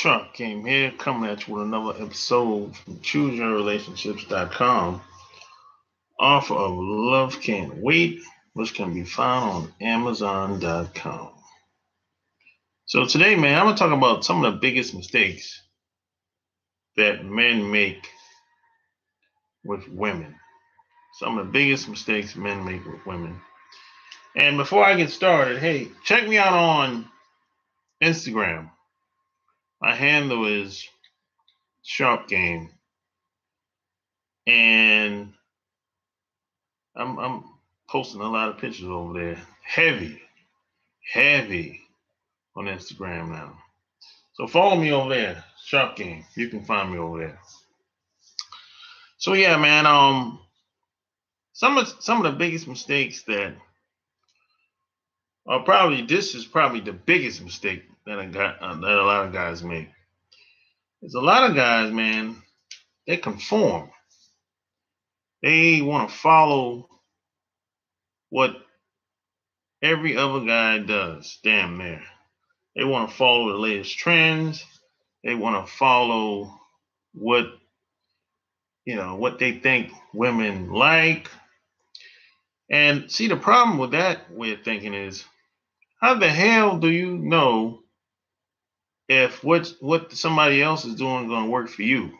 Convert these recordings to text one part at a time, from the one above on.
Shark came here coming at you with another episode from ChooseYourRelationships.com, offer of Love Can't Wait, which can be found on Amazon.com. So today, man, I'm going to talk about some of the biggest mistakes that men make with women. Some of the biggest mistakes men make with women. And before I get started, hey, check me out on Instagram. My handle is Sharp Game. And I'm posting a lot of pictures over there. Heavy on Instagram now. So follow me over there, Sharp Game. You can find me over there. So yeah, man. Some of the biggest mistakes that are this is probably the biggest mistake that that a lot of guys make. There's a lot of guys, man. They conform. They want to follow what every other guy does. Damn near. They want to follow the latest trends. They want to follow what they think women like. And see, the problem with that way of thinking is, how the hell do you know if what somebody else is doing is going to work for you?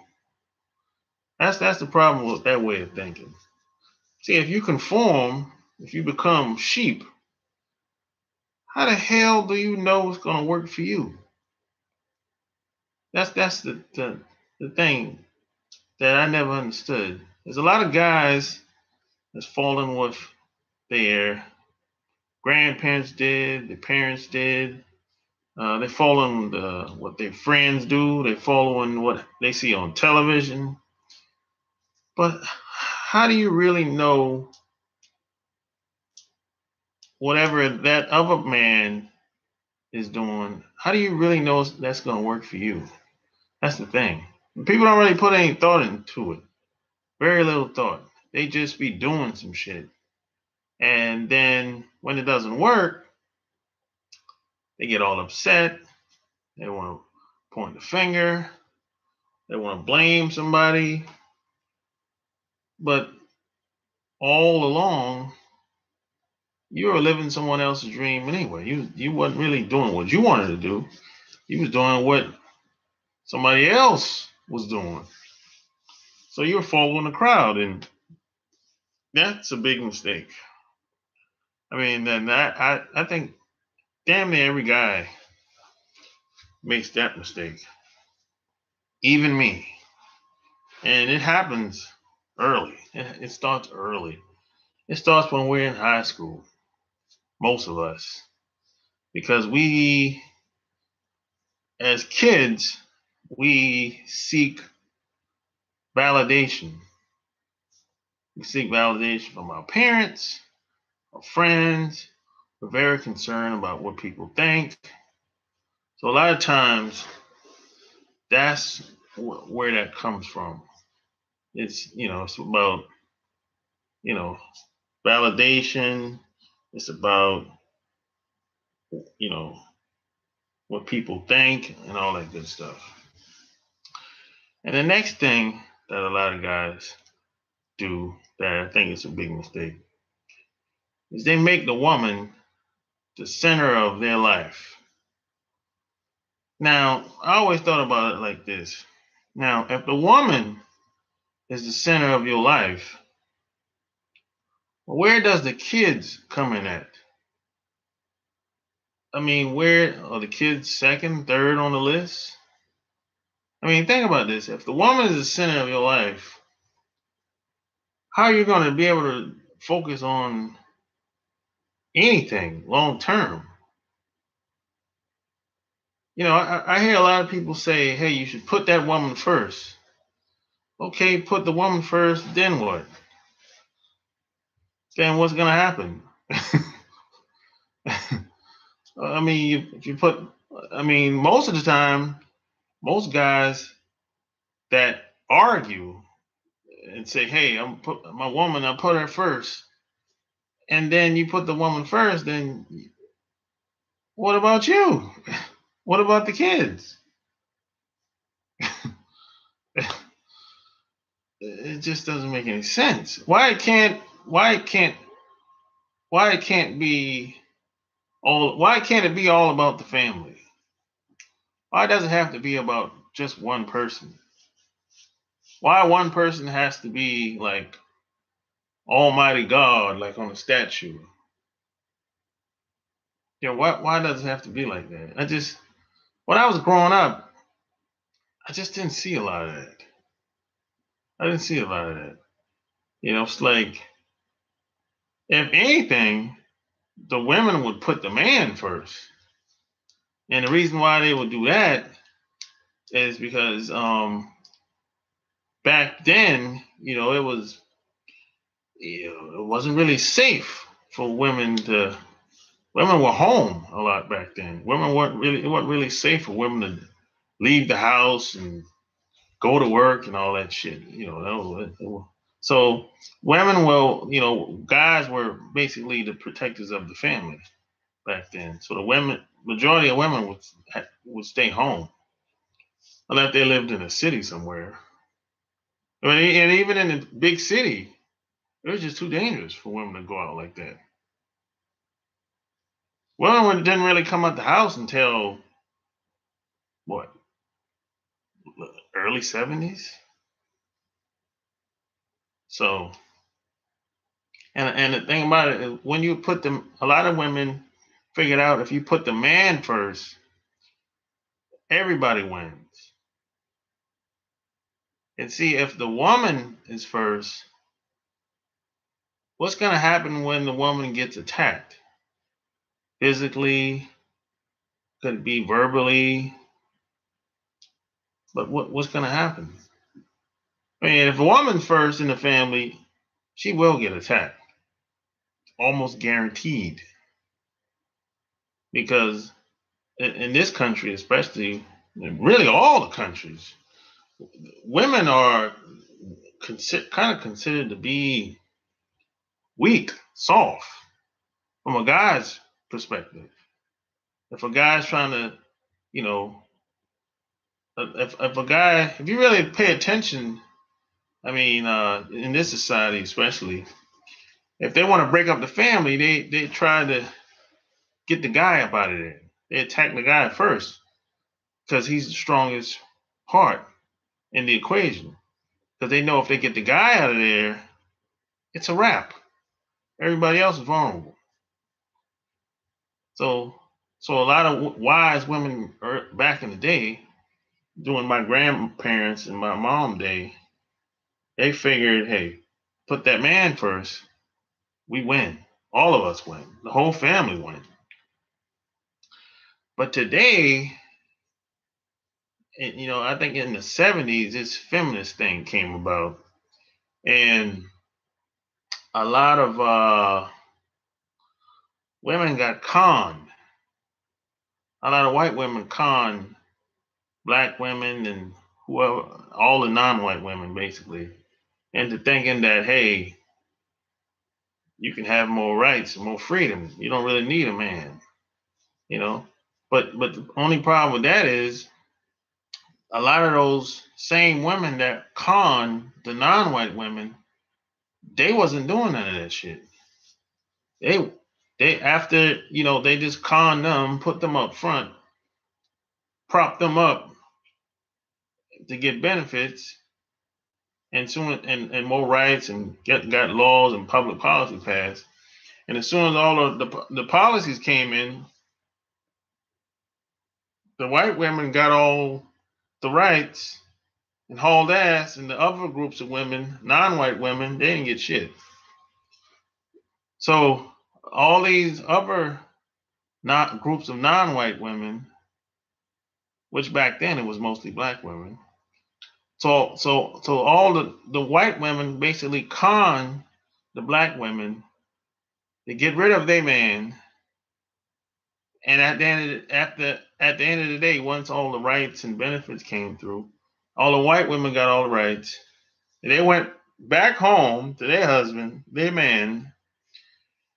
That's the problem with that way of thinking. See, if you conform, if you become sheep, how the hell do you know what's going to work for you? That's the thing that I never understood. There's a lot of guys that's falling with their grandparents did, their parents did. They're following what their friends do. They're following what they see on television. But how do you really know whatever that other man is doing? How do you really know that's going to work for you? That's the thing. People don't really put any thought into it. Very little thought. They just be doing some shit. And then when it doesn't work, they get all upset. They want to point the finger. They want to blame somebody. But all along, you were living someone else's dream anyway. You wasn't really doing what you wanted to do. You was doing what somebody else was doing. So you were following the crowd, and that's a big mistake. I mean, I think damn near every guy makes that mistake. Even me. And it happens early. It starts early. It starts when we're in high school. Most of us. Because we, as kids, we seek validation. We seek validation from our parents, our friends. We're very concerned about what people think. So a lot of times, that's where that comes from. It's about validation. It's about what people think and all that good stuff. And the next thing that a lot of guys do that I think is a big mistake is they make the woman the center of their life. Now, I always thought about it like this. Now, if the woman is the center of your life, where does the kids come in at? I mean, where are the kids second, third on the list? I mean, think about this. If the woman is the center of your life, how are you going to be able to focus on anything long term? I hear a lot of people say, hey, you should put that woman first. Okay, put the woman first, then what? Then what's going to happen? I mean, most of the time, most guys that argue and say, hey, I put her first. And then you put the woman first, then what about you? What about the kids? It just doesn't make any sense. Why can't it be all about the family? Why does it have to be about just one person? Why one person has to be like Almighty God, like on a statue? Why does it have to be like that? When I was growing up, I just didn't see a lot of that. I didn't see a lot of that. It's like, if anything, the women would put the man first. And the reason why they would do that is because back then, it wasn't really safe for women to. Women were home a lot back then. It wasn't really safe for women to leave the house and go to work and all that shit. So women guys were basically the protectors of the family back then. So majority of women would stay home unless they lived in a city somewhere. And even in a big city, it was just too dangerous for women to go out like that. Women didn't really come out the house until what, early 70s. So, and the thing about it is, when you put a lot of women figured out if you put the man first, everybody wins. And see, if the woman is first, what's going to happen when the woman gets attacked? Physically, could be verbally, but what's going to happen? I mean, if a woman's first in the family, she will get attacked, almost guaranteed. Because in this country, especially, really all the countries, women are kind of considered to be weak, soft, from a guy's perspective. If a guy's trying to, if you really pay attention, I mean, in this society especially, if they want to break up the family, they try to get the guy up out of there. They attack the guy first because he's the strongest part in the equation. Because they know if they get the guy out of there, it's a wrap. Everybody else is vulnerable. So a lot of wise women back in the day, during my grandparents and my mom day, they figured, hey, put that man first, we win. All of us win. The whole family win. But today, I think in the 70s, this feminist thing came about. And a lot of women got conned. A lot of white women conned black women and whoever, all the non-white women basically, into thinking that, hey, you can have more rights and more freedom. You don't really need a man, But the only problem with that is a lot of those same women that con the non-white women, they wasn't doing none of that shit. They after, they just con them, put them up front, prop them up to get benefits and more rights and got laws and public policy passed. And as soon as all of the policies came in, the white women got all the rights and hauled ass, and the other groups of women, non-white women, they didn't get shit. So all these other groups of non-white women, which back then it was mostly black women. So all the white women basically con the black women to get rid of their man. And at the end of the day, once all the rights and benefits came through, all the white women got all the rights. And they went back home to their husband, their man,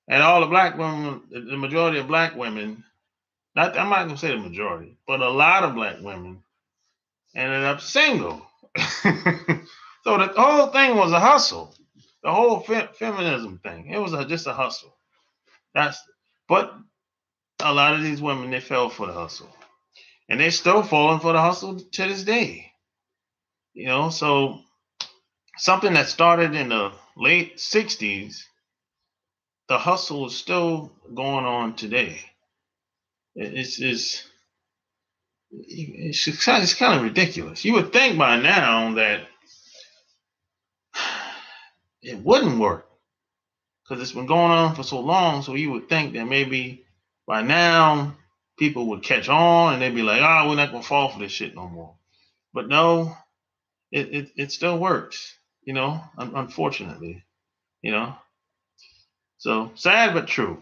and all the black women, the majority of black women, I'm not going to say the majority, but a lot of black women ended up single. So the whole thing was a hustle. The whole feminism thing. It was just a hustle. But a lot of these women, they fell for the hustle. And they're still falling for the hustle to this day. So something that started in the late 60s, the hustle is still going on today. It's kind of ridiculous. You would think by now that it wouldn't work because it's been going on for so long. So you would think that maybe by now people would catch on and they'd be like, we're not going to fall for this shit no more. But no, it still works, unfortunately, So sad but true,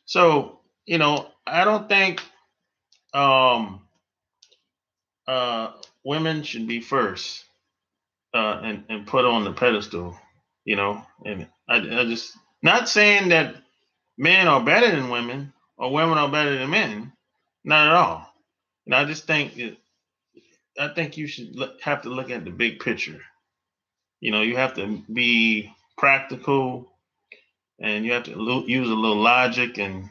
So, I don't think women should be first and put on the pedestal, and I just not saying that men are better than women or women are better than men, not at all. I just think you should have to look at the big picture. You have to be practical and you have to use a little logic and,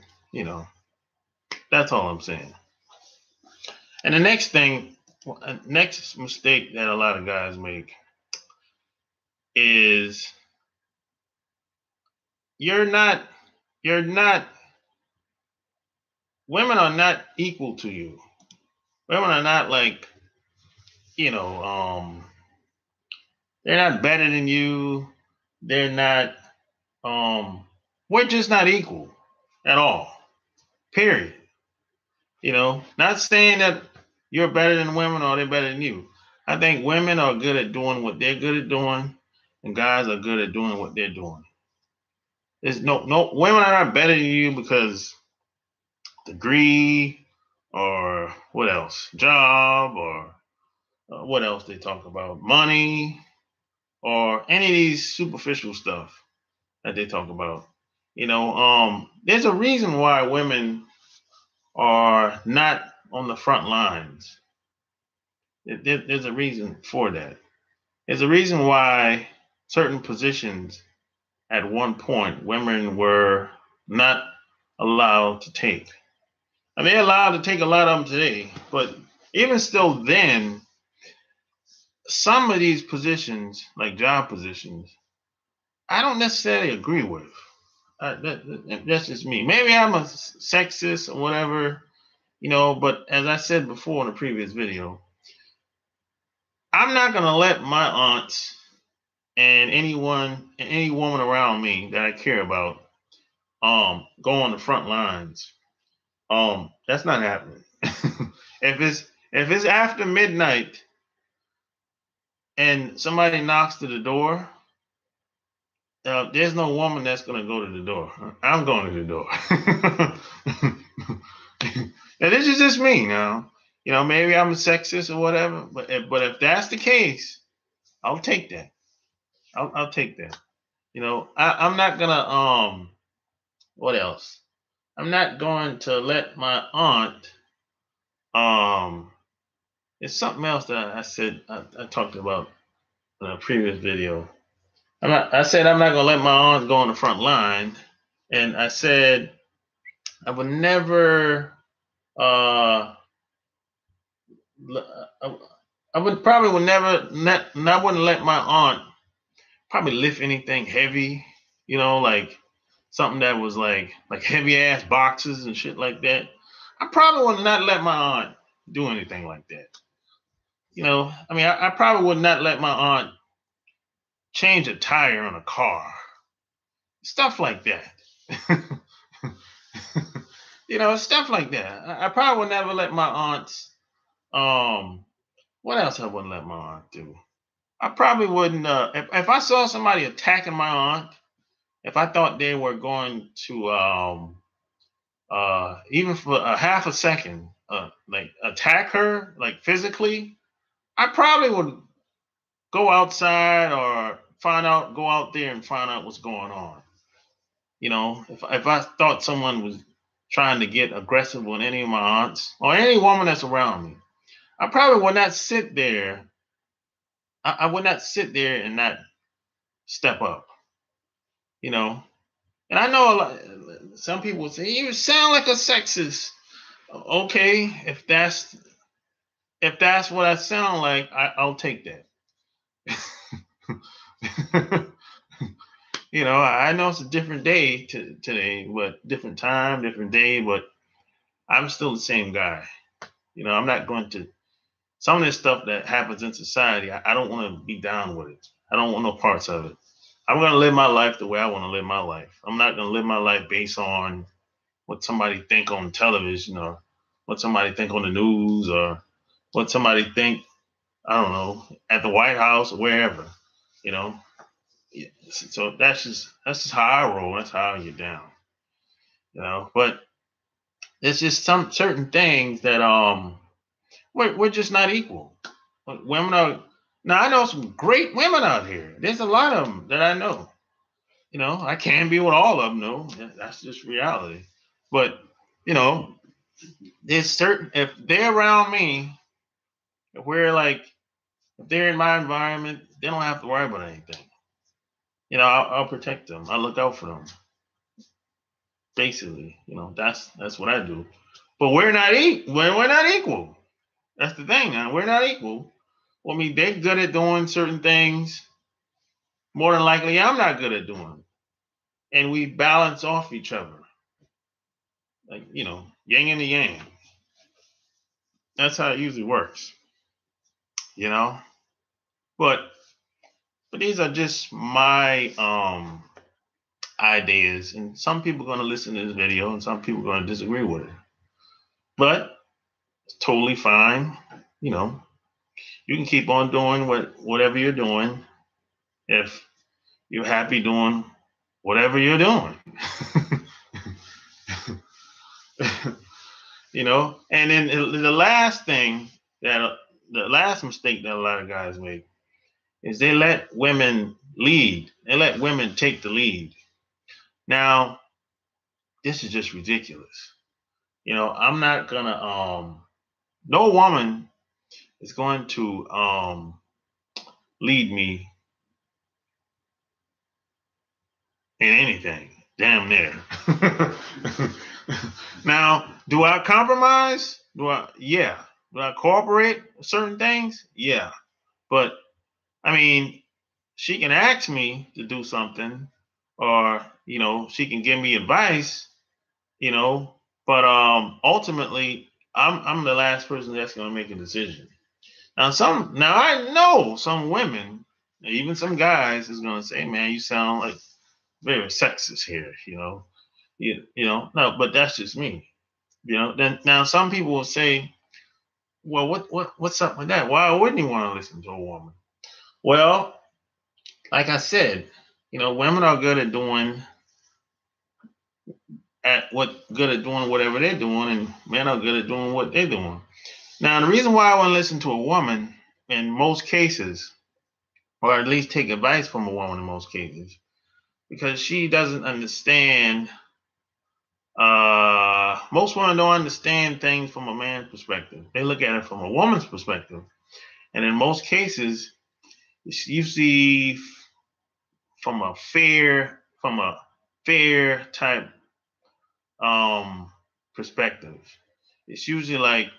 that's all I'm saying. And the next mistake that a lot of guys make is women are not equal to you. Women are not like, they're not better than you. They're not, we're just not equal at all. Period. Not saying that you're better than women or they're better than you. I think women are good at doing what they're good at doing, and guys are good at doing what they're doing. There's no women are not better than you because degree or what else, job or what else they talk about, money or any of these superficial stuff that they talk about. There's a reason why women are not on the front lines. There's a reason for that. There's a reason why certain positions at one point women were not allowed to take. And they're allowed to take a lot of them today, but even still then, some of these positions, like job positions, I don't necessarily agree with. That's just me. Maybe I'm a sexist or whatever, but as I said before in a previous video, I'm not going to let my aunts and any woman around me that I care about go on the front lines. That's not happening. If it's after midnight and somebody knocks to the door, there's no woman that's going to go to the door. I'm going to the door. Now, this is just me now. Maybe I'm a sexist or whatever, but if that's the case, I'll take that. I'll take that. I'm not gonna what else? I'm not going to let my aunt it's something else that I said I talked about in a previous video. I said I'm not gonna let my aunt go on the front line, and I said I would never I wouldn't let my aunt probably lift anything heavy, like something that was like heavy ass boxes and shit like that. I probably would not let my aunt do anything like that. I probably would not let my aunt change a tire on a car. Stuff like that. Stuff like that. I probably would never let my aunts what else I wouldn't let my aunt do? I probably wouldn't if I saw somebody attacking my aunt, if I thought they were going to even for a half a second like attack her like physically, I probably would go outside or go out there and find out what's going on. If I thought someone was trying to get aggressive with any of my aunts or any woman that's around me, I probably would not sit there. I would not sit there and not step up, you know. And I know a lot, some people say you sound like a sexist. Okay, if that's what I sound like, I'll take that. I know it's a different day today, but different time, different day, but I'm still the same guy. I'm not going to some of this stuff that happens in society. I don't want to be down with it. I don't want no parts of it. I'm going to live my life the way I want to live my life. I'm not going to live my life based on what somebody think on television or what somebody think on the news or what somebody think, I don't know, at the White House or wherever. You know, so that's just how I roll. That's how I get down. But it's just some certain things that we're just not equal. Women are now. I know some great women out here. There's a lot of them that I know. I can't be with all of them. No, that's just reality. But you know, there's certain if they're around me, if we're like if they're in my environment, they don't have to worry about anything. I'll protect them. I look out for them. Basically, that's what I do. But we're not equal. That's the thing. We're not equal. Well, I mean, they're good at doing certain things. More than likely, I'm not good at doing, and we balance off each other, like yin and the yang. That's how it usually works, you know. But these are just my ideas, and some people are going to listen to this video, and some people are going to disagree with it. But it's totally fine. You know, you can keep on doing whatever you're doing if you're happy doing whatever you're doing. And then the last thing that the last mistake that a lot of guys make is they let women lead. They let women take the lead. Now, this is just ridiculous. I'm not gonna no woman is going to lead me in anything. Damn near. Now, do I compromise? Yeah. Do I cooperate with certain things? Yeah. But I mean, she can ask me to do something, or she can give me advice, but ultimately I'm the last person that's going to make a decision. Now I know some women, even some guys, is going to say, "Man, you sound like very sexist here," No, but that's just me. Then now some people will say, "Well, what's up with that? Why wouldn't you want to listen to a woman?" Well, like I said, women are good at doing whatever they're doing, and men are good at doing what they're doing. Now, the reason why I want to listen to a woman in most cases, or at least take advice from a woman in most cases, because she doesn't understand. Most women don't understand things from a man's perspective. They look at it from a woman's perspective, and in most cases, you see from a fair type perspective. It's usually like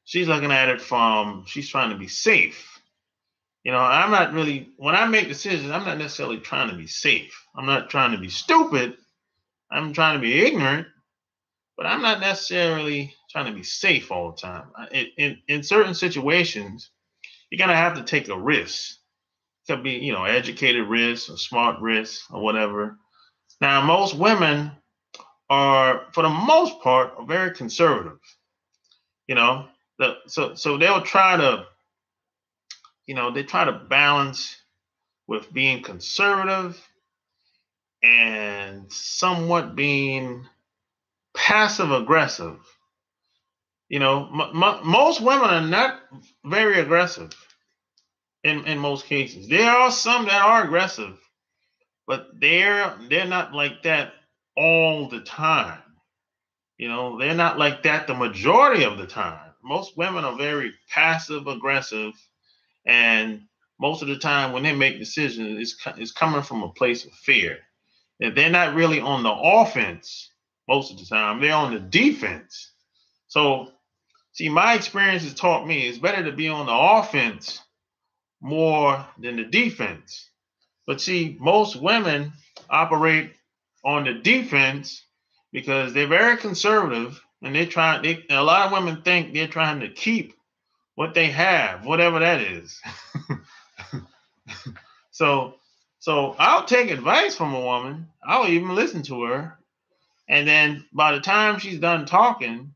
she's looking at it from she's trying to be safe. I'm not really when I make decisions, I'm not necessarily trying to be safe. I'm not trying to be stupid. I'm trying to be ignorant, but I'm not necessarily trying to be safe all the time. In certain situations, you're gonna have to take a risk. It could be, educated risk or smart risk or whatever. Now, most women are, for the most part, are very conservative. You know, so they'll try to, they try to balance with being conservative and somewhat being passive aggressive. Most women are not very aggressive in most cases. There are some that are aggressive, but they're not like that all the time. They're not like that the majority of the time. most women are very passive aggressive, and most of the time when they make decisions, it's coming from a place of fear. And they're not really on the offense most of the time. They're on the defense. So, see, my experience has taught me it's better to be on the offense more than the defense. But see, most women operate on the defense because they're very conservative, and a lot of women think they're trying to keep what they have, whatever that is. So I'll take advice from a woman. I'll even listen to her. And then by the time she's done talking,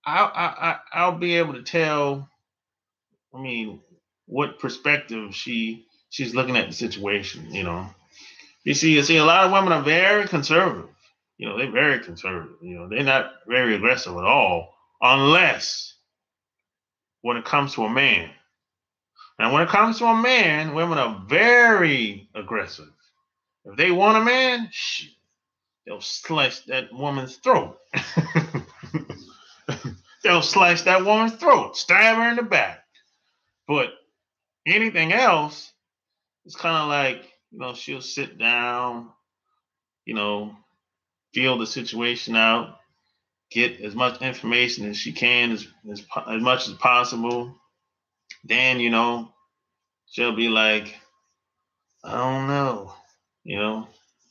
I'll be able to tell, I mean, what perspective she's looking at the situation, You see, a lot of women are very conservative. They're very conservative. They're not very aggressive at all, unless when it comes to a man. And when it comes to a man, women are very aggressive. If they want a man, they'll slice that woman's throat. They'll slice that woman's throat, stab her in the back. But anything else, it's kind of like, she'll sit down, feel the situation out, get as much information as she can, as much as possible. Then, she'll be like, I don't know,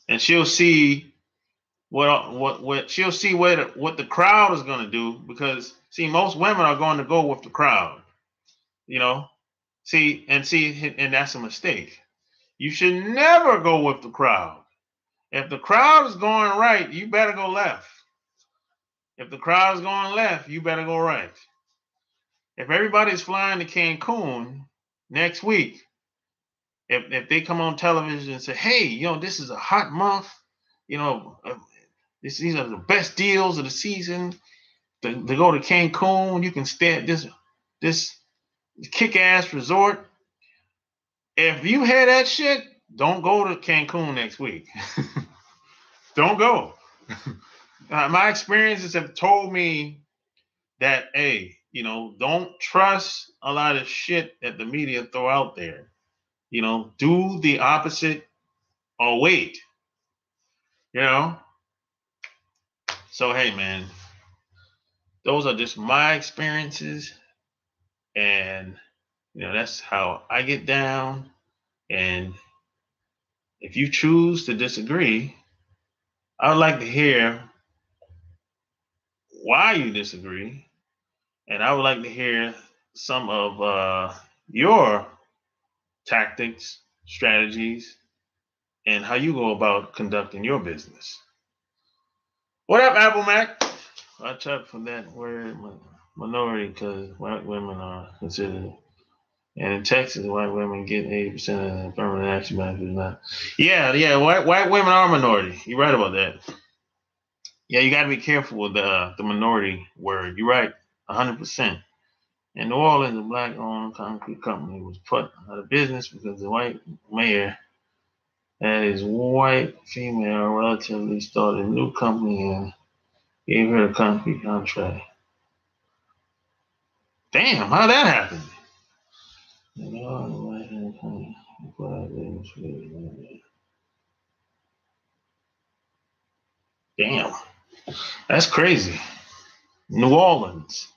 and she'll see what she'll see what the crowd is going to do, because see, most women are going to go with the crowd, and that's a mistake. You should never go with the crowd. If the crowd is going right, you better go left. If the crowd is going left, you better go right. If everybody's flying to Cancun next week, if they come on television and say, hey, this is a hot month, these are the best deals of the season, to go to Cancun, you can stay at this kick-ass resort. If you hear that shit, don't go to Cancun next week. Don't go. My experiences have told me that, hey, don't trust a lot of shit that the media throw out there. Do the opposite or wait. So, hey, man, those are just my experiences. And, that's how I get down. And if you choose to disagree, I would like to hear why you disagree. And I would like to hear some of your tactics, strategies, and how you go about conducting your business. What up, Apple Mac? Watch out for that word minority, because white women are considered. And in Texas, white women get 80% of the affirmative action benefits now. Yeah, white women are a minority. You're right about that. Yeah, you got to be careful with the minority word. You're right, 100%. In New Orleans, a black-owned concrete company was put out of business because the white mayor and his white female relatively started a new company and gave her a concrete contract. Damn, how'd that happen? Damn, that's crazy. New Orleans.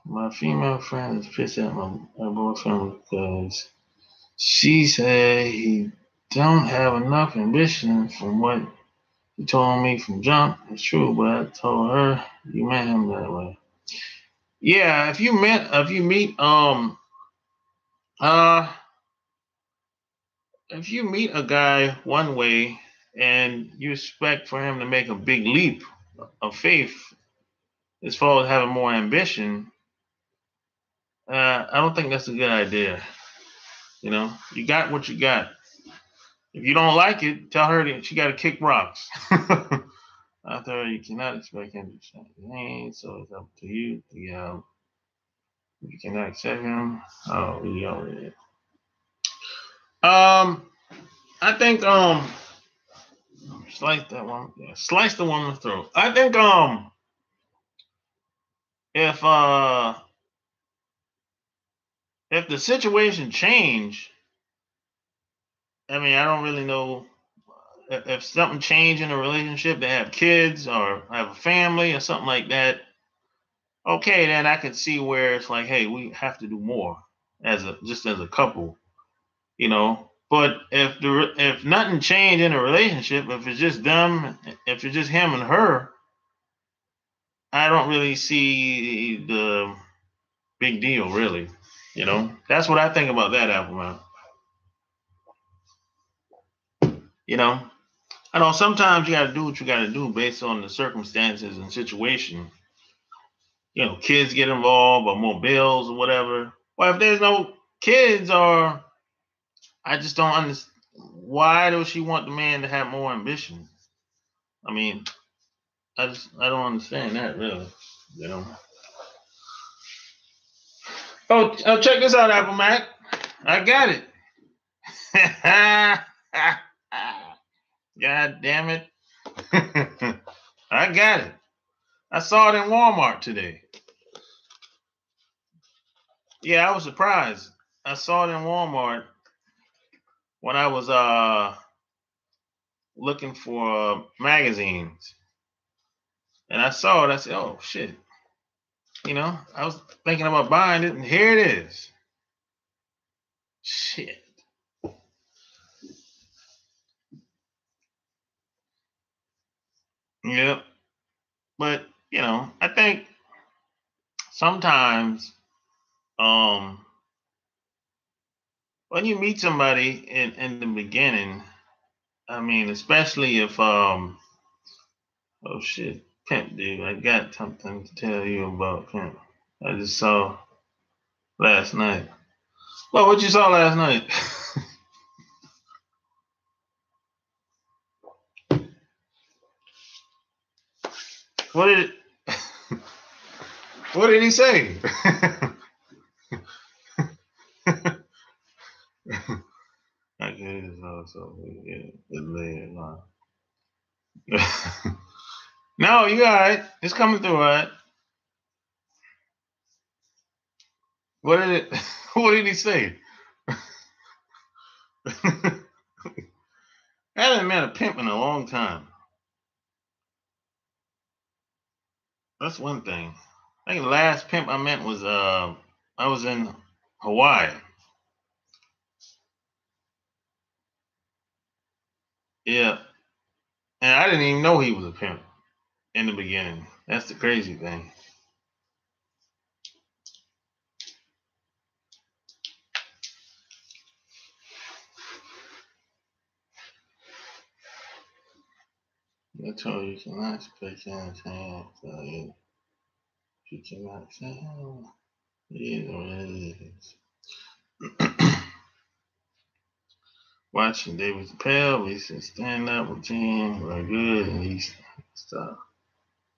My female friend is pissed at my boyfriend because she said he don't have enough ambition from what he told me from jump. It's true, but I told her you met him that way. Yeah, if you meet if you meet a guy one way and you expect for him to make a big leap of faith as far as having more ambition, I don't think that's a good idea. You got what you got. If you don't like it, tell her that she got to kick rocks. I tell her you cannot expect him to change his name, so it's up to you. If you cannot accept him, we already. I think slice that one. Yeah, slice the woman's throat. I think if the situation change, I mean, I don't really know if something changed in a relationship, they have kids or have a family or something like that. Okay, then I could see where it's like, hey, we have to do more as a couple, you know. But if nothing changed in a relationship, if it's just them, if it's just him and her, I don't really see the big deal, really. You know, that's what I think about that album, man. You know, I know sometimes you got to do what you got to do based on the circumstances and situation. You know, kids get involved or more bills or whatever. Well, if there's no kids, or I just don't understand, why does she want the man to have more ambition? I mean, I don't understand that, really. You know. Oh, check this out, Apple Mac. I got it. God damn it. I got it. I saw it in Walmart today. Yeah, I was surprised. I saw it in Walmart when I was looking for magazines. And I saw it. I said, oh, shit. You know, I was thinking about buying it, and here it is. Shit. Yep. But, you know, I think sometimes when you meet somebody in the beginning, I mean, especially if oh shit, Pimp, dude, I got something to tell you about Pimp. I just saw last night. Well, what you saw last night? What did what did he say? I guess also yeah, no, you all right. It's coming through, all right. What did it what did he say? I haven't met a pimp in a long time. That's one thing. I think the last pimp I met was I was in Hawaii. Yeah. And I didn't even know he was a pimp in the beginning. That's the crazy thing. I told you cannot split hands, so you cannot say it is what it is. Watching David Chappelle, we said stand up routine, very good, and he's stuff.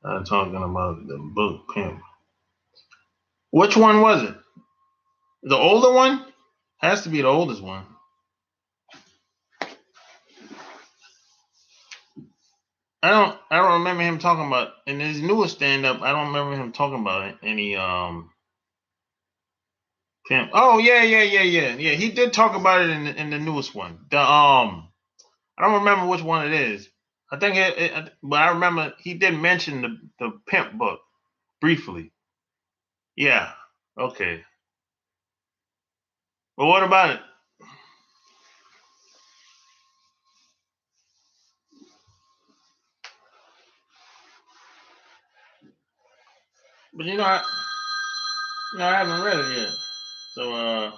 I'm talking about the book Pimp. Which one was it? The older one? Has to be the oldest one. I don't remember him talking about in his newest stand up. I don't remember him talking about any Pimp. Oh yeah. He did talk about it in the newest one. The I don't remember which one it is. I think but I remember he did mention the Pimp book briefly. Yeah. Okay. But what about it? But I haven't read it yet. So uh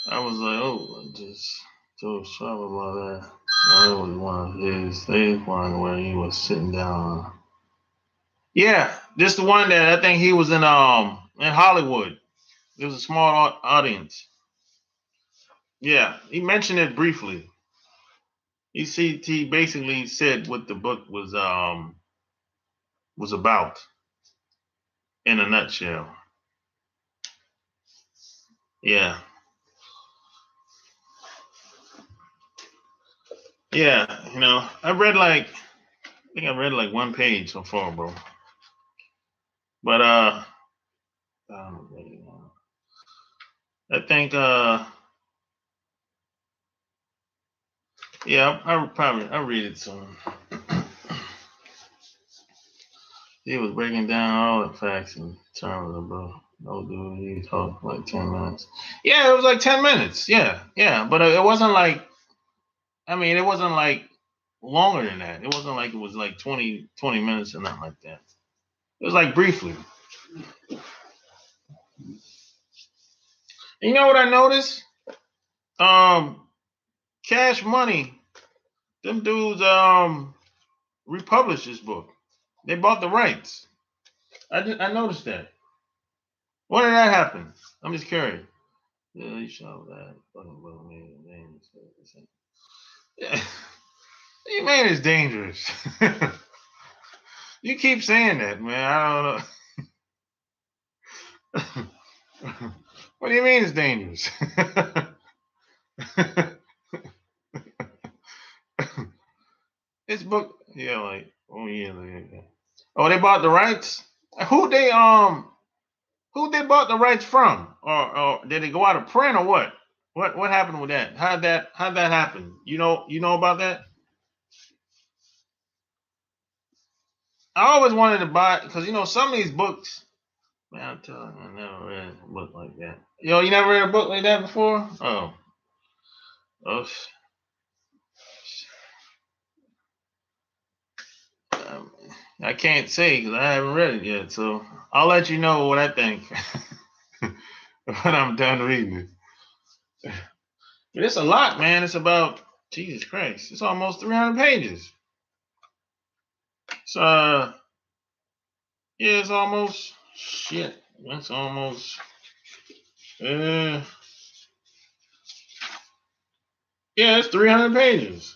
I was like, oh, I just so sharp about that. I was one of his. They one where he was sitting down. Yeah, just the one that I think he was in Hollywood. It was a small audience. Yeah, he mentioned it briefly. He basically said what the book was about in a nutshell. Yeah, yeah. You know, I read like think I read like one page so far, bro. But I think yeah, I'll read it soon. He was breaking down all the facts in terms of no dude. He talked for like 10 minutes. Yeah, it was like 10 minutes. Yeah, but it wasn't like. I mean, it wasn't like longer than that. It wasn't like it was like 20 minutes or nothing like that. It was like briefly. You know what I noticed? Cash Money, them dudes republished this book. They bought the rights. I noticed that. When did that happen? I'm just curious. Yeah, you saw that. Yeah. You man is dangerous. You keep saying that, man. I don't know. What do you mean it's dangerous? This book, yeah, like, oh yeah, oh, they bought the rights. Who they bought the rights from, or did it go out of print, or what? What happened with that? How'd that happen? You know about that? I always wanted to buy because some of these books. Man, I'm telling you, I never read a book like that. You never read a book like that before? Oh, um, I can't say because I haven't read it yet. So I'll let you know what I think when I'm done reading it. But it's a lot, man. It's about Jesus Christ. It's almost 300 pages. So yeah, it's almost shit. It's almost yeah, it's 300 pages.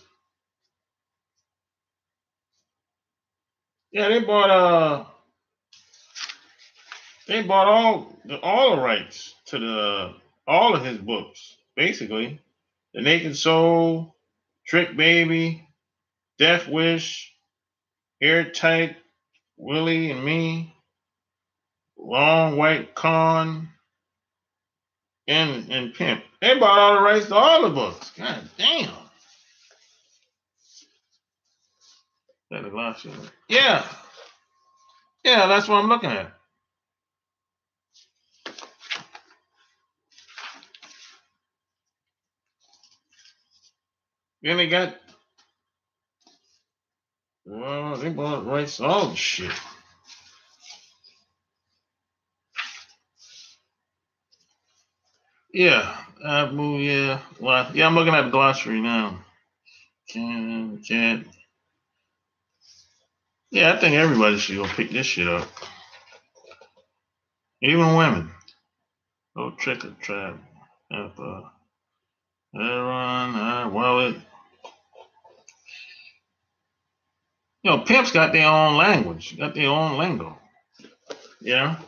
Yeah, they bought all the rights to all of his books, basically. The Naked Soul, Trick Baby, Death Wish, Airtight, Willie and Me, Long White Con, and Pimp. They bought all the rights to all the books. God damn. Yeah. Yeah, that's what I'm looking at. Then they bought rights to all the shit. Yeah, yeah. Well, yeah, I'm looking at the glossary now. Can't. Yeah, I think everybody should go pick this shit up. Even women. Go trick or trap. Aaron, Wallet. Pimps got their own language, got their own lingo. Yeah.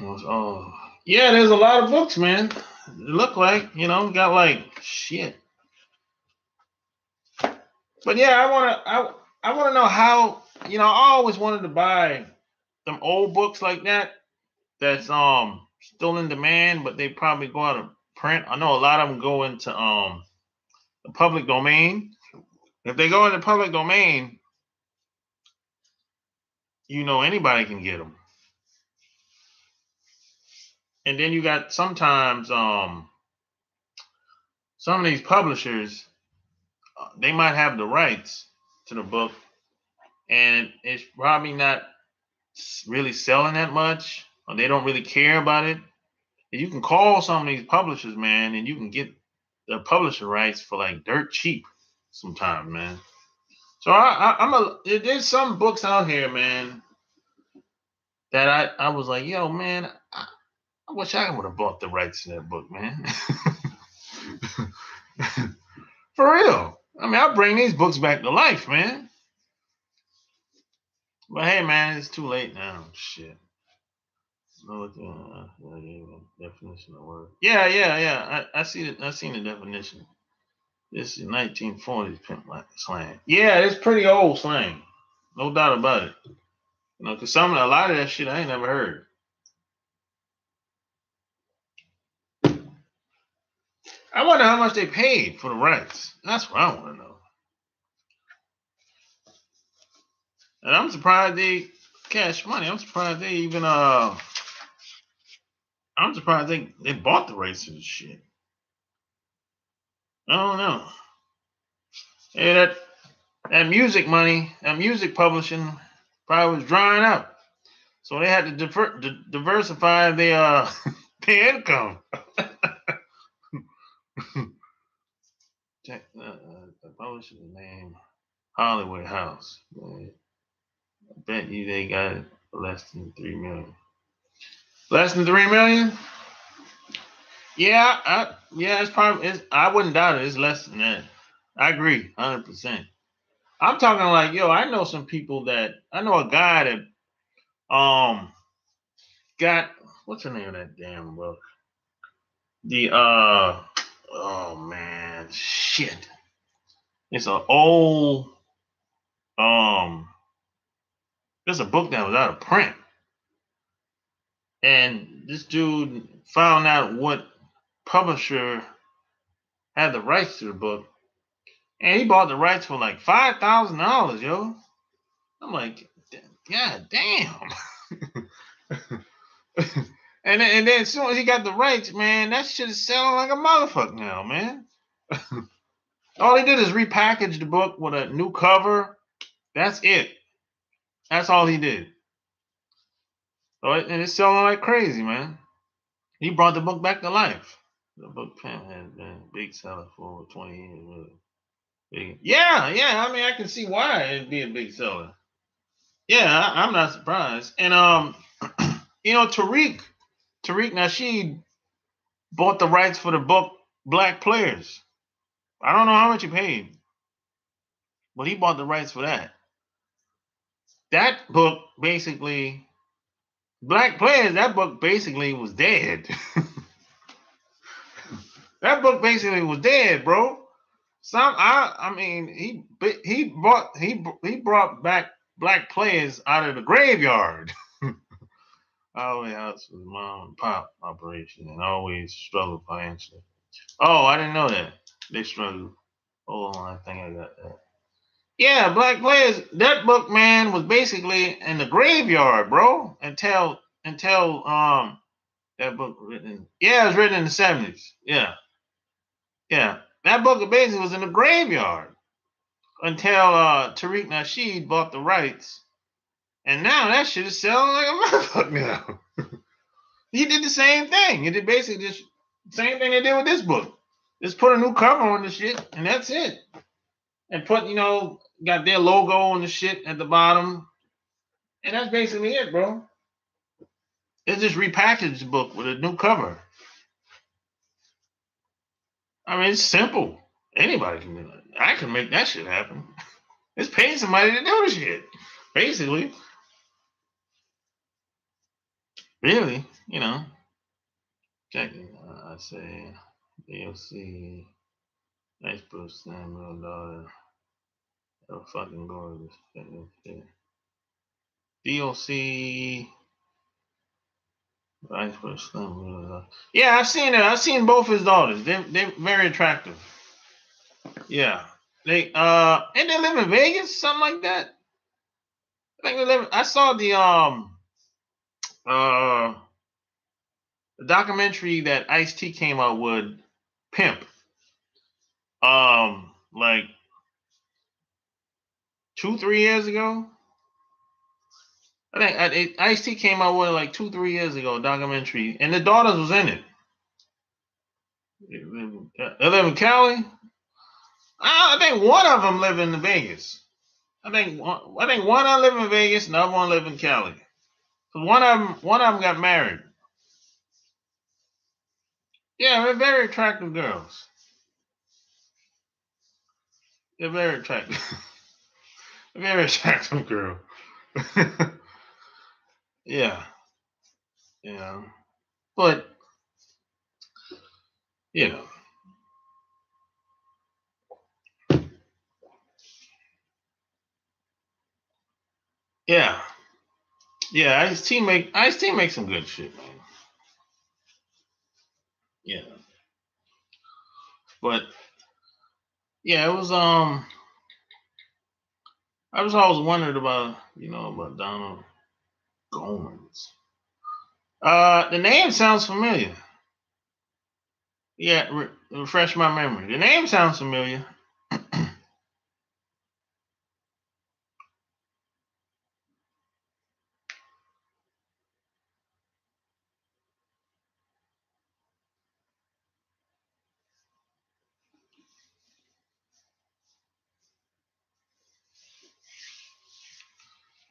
Oh, yeah, there's a lot of books, man. It look like, got like shit. But yeah, I wanna know how, I always wanted to buy them old books like that that's still in demand, but they probably go out of print. I know a lot of them go into the public domain. If they go into public domain, anybody can get them. And then you got sometimes some of these publishers, they might have the rights to the book, and it's probably not really selling that much, or they don't really care about it. And you can call some of these publishers, man, and you can get the publisher rights for like dirt cheap sometimes, man. So there's some books out here, man, that I was like, yo, man, I wish I would have bought the rights to that book, man. For real. I mean, I'll bring these books back to life, man. But hey, man, it's too late now. Shit. No, definition of word. Yeah. I see it. I seen the definition. This is 1940s pimp slang. Yeah, it's pretty old slang. No doubt about it. You know, because a lot of that shit I ain't never heard. I wonder how much they paid for the rights. That's what I want to know. And I'm surprised they cash money. I'm surprised they even I'm surprised they bought the rights to this shit. I don't know. Hey, that music money, that music publishing probably was drying up. So they had to diversify their their income. Check the publisher's name, Hollywood House. I bet you they got it for less than $3 million. Less than $3 million? Yeah, it's probably. I wouldn't doubt it. It's less than that. I agree, 100%. I'm talking like, yo, I know some people I know a guy that got, what's the name of that damn book? The oh man, shit. It's an old there's a book that was out of print. And this dude found out what publisher had the rights to the book. And he bought the rights for like $5,000, yo. I'm like, God damn. and then as soon as he got the rights, man, that shit is selling like a motherfucker now, man. All he did is repackage the book with a new cover. That's it. That's all he did. So and it's selling like crazy, man. He brought the book back to life. The book pen has been a big seller for over 20 years. Really. Big. Yeah. I mean, I can see why it'd be a big seller. Yeah, I'm not surprised. And you know, Tariq Nasheed bought the rights for the book Black Players. I don't know how much he paid, but he bought the rights for that. That book basically, Black Players, that book basically was dead. That book basically was dead, bro. I mean, he brought back Black Players out of the graveyard. Oh yeah, this was mom and pop operation and always struggled financially. Oh, I didn't know that. They struggled. Hold on, I think I got that. Yeah, Black Players, that book, man, was basically in the graveyard, bro, until that book written. Yeah, it was written in the 70s. Yeah. That book basically was in the graveyard until Tariq Nasheed bought the rights. And now that shit is selling like a motherfucker now. He did the same thing. He did basically the same thing they did with this book. Just put a new cover on the shit, and that's it. And put, got their logo on the shit at the bottom. And that's basically it, bro. It's just repackaged the book with a new cover. I mean, it's simple. Anybody can do it. I can make that shit happen. It's paying somebody to do the shit. Basically. Really, check it. I say DLC, nice Bruce Samuel daughter. Oh, fucking gorgeous. DLC, nice Bruce Samuel daughter. Yeah, I've seen it. I've seen both his daughters. They're very attractive. Yeah, and they live in Vegas, something like that. I think they live. I saw the documentary that Ice-T came out with, Pimp. Like 2-3 years ago. I think Ice-T came out with it like 2-3 years ago, a documentary, and the daughters was in it. They live in Cali. I think one of them live in Vegas. I think one of them live in Vegas, and the other one live in Cali. So one of them got married. Yeah, they're very attractive girls. They're very attractive. Very attractive girl. Yeah. But, Yeah. Yeah, Ice-T makes some good shit, man. Yeah. But yeah, it was I was always wondered about, about Donald Gomes. The name sounds familiar. Yeah, refresh my memory. The name sounds familiar.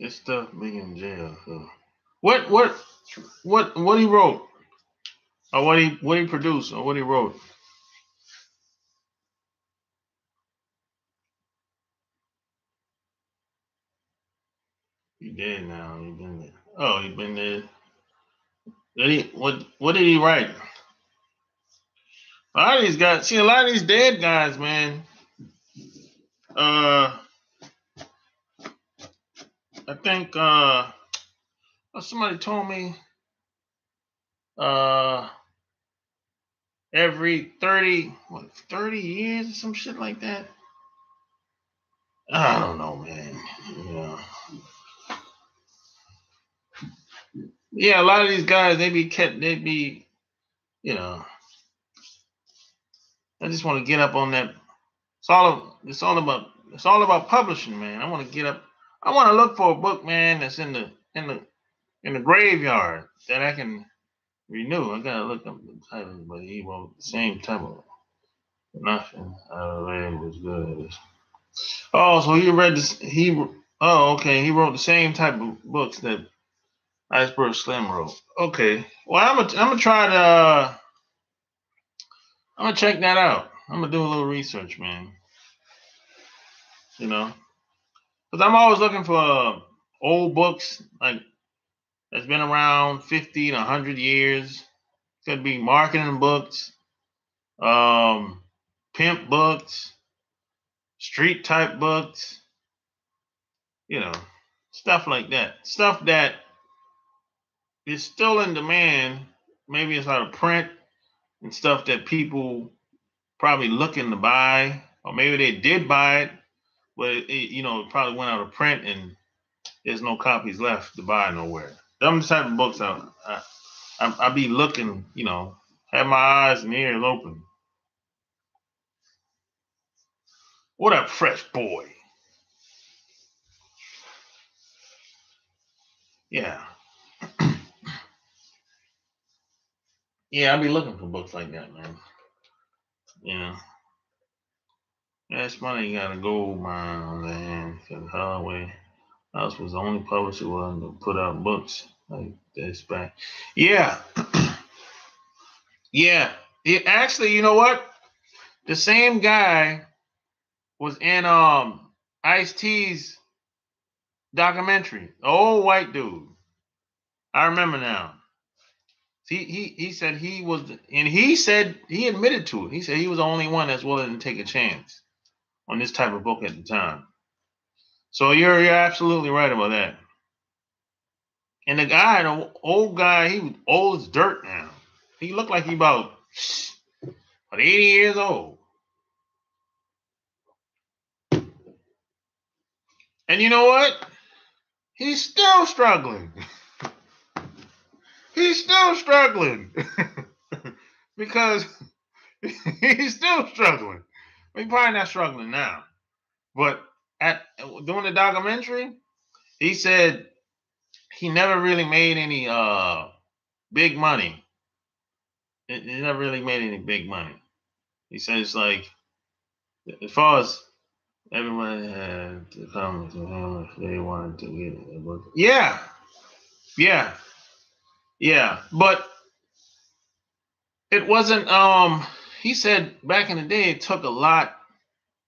This stuff big in jail. So. What he wrote, or what he produced, or what he wrote? He dead now. He been there. Oh, he been there. What did he write? A lot of these guys. See, a lot of these dead guys, man. Uh, I think somebody told me uh every 30 years or some shit like that. I don't know, man. Yeah. Yeah, a lot of these guys, you know, I just want to get up on that. It's all about publishing, man. I want to get up. I want to look for a book, man, that's in the graveyard that I can renew. I gotta look up the title, but he wrote the same type of nothing I read was good. Oh, so he read this. Oh, okay. He wrote the same type of books that Iceberg Slim wrote. Okay. Well, I'm gonna try to. I'm gonna check that out. I'm gonna do a little research, man. You know, because I'm always looking for old books like that's been around 50 to 100 years. Could be marketing books, um, pimp books, street type books. You know, stuff like that. Stuff that is still in demand. Maybe it's out of print and stuff that people probably looking to buy, or maybe they did buy it, but it probably went out of print and there's no copies left to buy nowhere. Them the type of books I be looking, have my eyes and ears open. What up, fresh boy? Yeah, yeah, I be looking for books like that, man. You know, that's money. You got a gold mine on the hand because Holloway House was the only publisher willing to put out books like this back. Yeah, yeah. Actually, you know what? The same guy was in Ice T's documentary. The old white dude. I remember now. He said he was, and he said he admitted to it. He said he was the only one that's willing to take a chance on this type of book at the time. So you're absolutely right about that. And the old guy, he was old as dirt now. He looked like he about 80 years old. And you know what? He's still struggling. He's still struggling because he's still struggling. He's probably not struggling now, but at doing the documentary, he said he never really made any big money. He never really made any big money. He said it's like as far as everybody had to come to him if they wanted to get a book. Yeah, yeah, yeah. But it wasn't. He said back in the day, it took a lot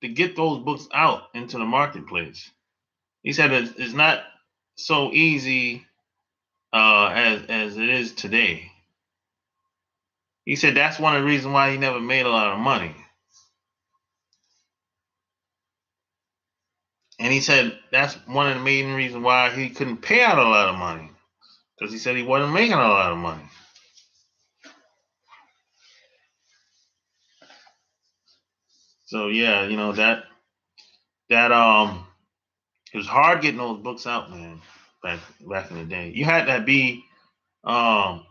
to get those books out into the marketplace. He said it's not so easy as it is today. He said that's one of the reasons why he never made a lot of money. And he said that's one of the main reasons why he couldn't pay out a lot of money, because he said he wasn't making a lot of money. So yeah, you know that it was hard getting those books out, man. Back in the day, you had to be one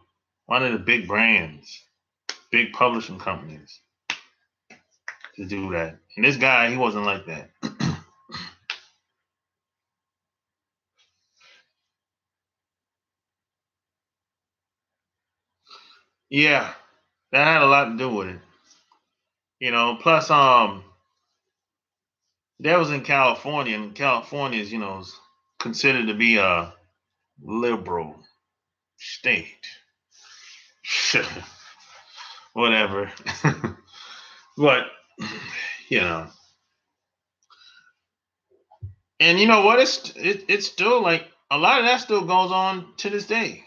of the big brands, big publishing companies to do that. And this guy, he wasn't like that. Yeah, that had a lot to do with it. You know, plus that was in California, and California is, you know, is considered to be a liberal state. Whatever. But you know, and you know what? It's still like a lot of that still goes on to this day.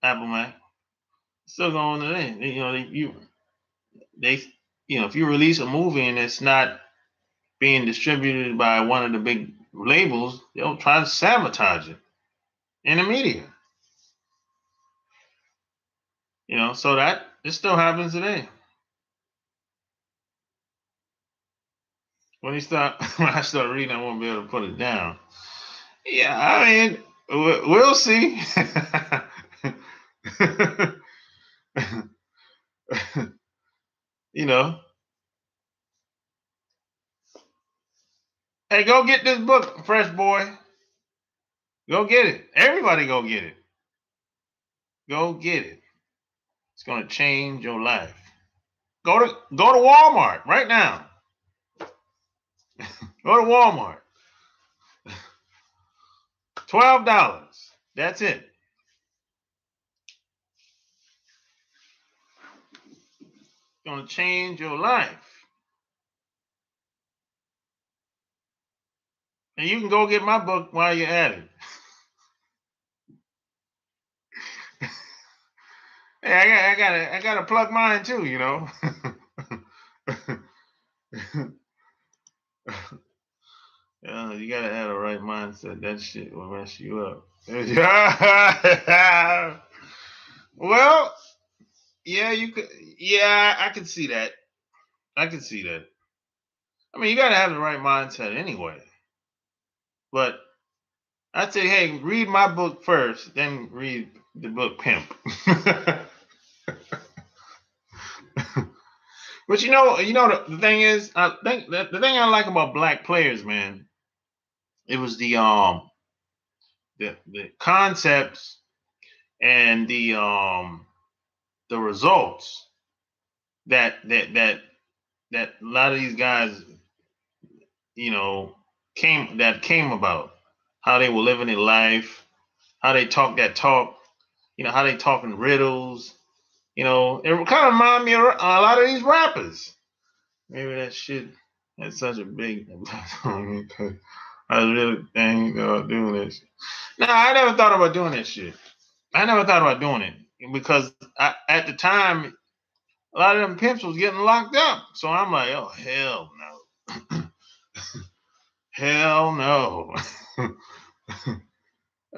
Apple Mac still going on today. You know, they you know, if you release a movie and it's not being distributed by one of the big labels, they'll try to sabotage it in the media. You know, so that it still happens today. When I start reading, I won't be able to put it down. Yeah, I mean, we'll see. You know, hey, go get this book, Fresh Boy. Go get it. Everybody, go get it. Go get it. It's gonna change your life. Go to Walmart right now. Go to Walmart. $12. That's it. It's gonna change your life. And you can go get my book while you're at it. Hey, I gotta plug mine too, you know. Yeah, you gotta have the right mindset. That shit will mess you up. Well, yeah, you could. Yeah, I can see that. I can see that. I mean, you gotta have the right mindset anyway. But I'd say, hey, read my book first, then read the book Pimp. But the thing is, I think the thing I like about Black Players, man, it was the concepts and the results that a lot of these guys, you know, came about, how they were living their life, how they talk that talk, you know, how they talk in riddles, you know, it kind of remind me of a lot of these rappers. Maybe that shit had such a big. I was really thinking about doing this. No, I never thought about doing that shit. I never thought about doing it because at the time, a lot of them pimps was getting locked up. So I'm like, oh hell no, hell no.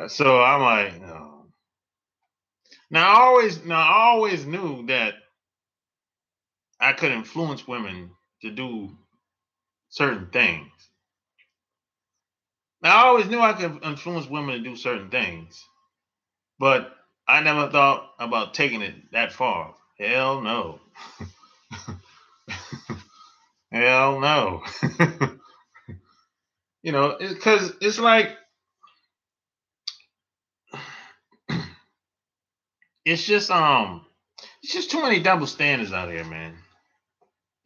So I'm like, no. I always knew that I could influence women to do certain things. Now, I always knew I could influence women to do certain things, but I never thought about taking it that far. Hell no. Hell no. You know, because it's like it's just too many double standards out here, man.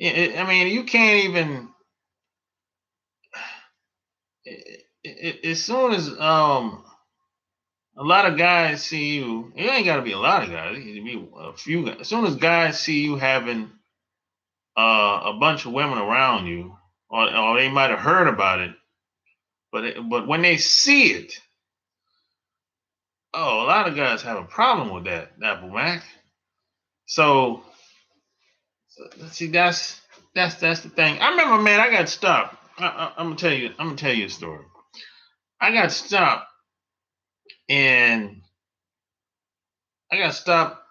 I mean, you can't even. As soon as a lot of guys see you, it ain't got to be a lot of guys. It can be a few guys. As soon as guys see you having a bunch of women around you, or they might have heard about it, but when they see it, oh, a lot of guys have a problem with that, Apple Mac. So see, that's the thing. I remember, man, I got stopped. I'm gonna tell you a story. I got stopped, and I got stopped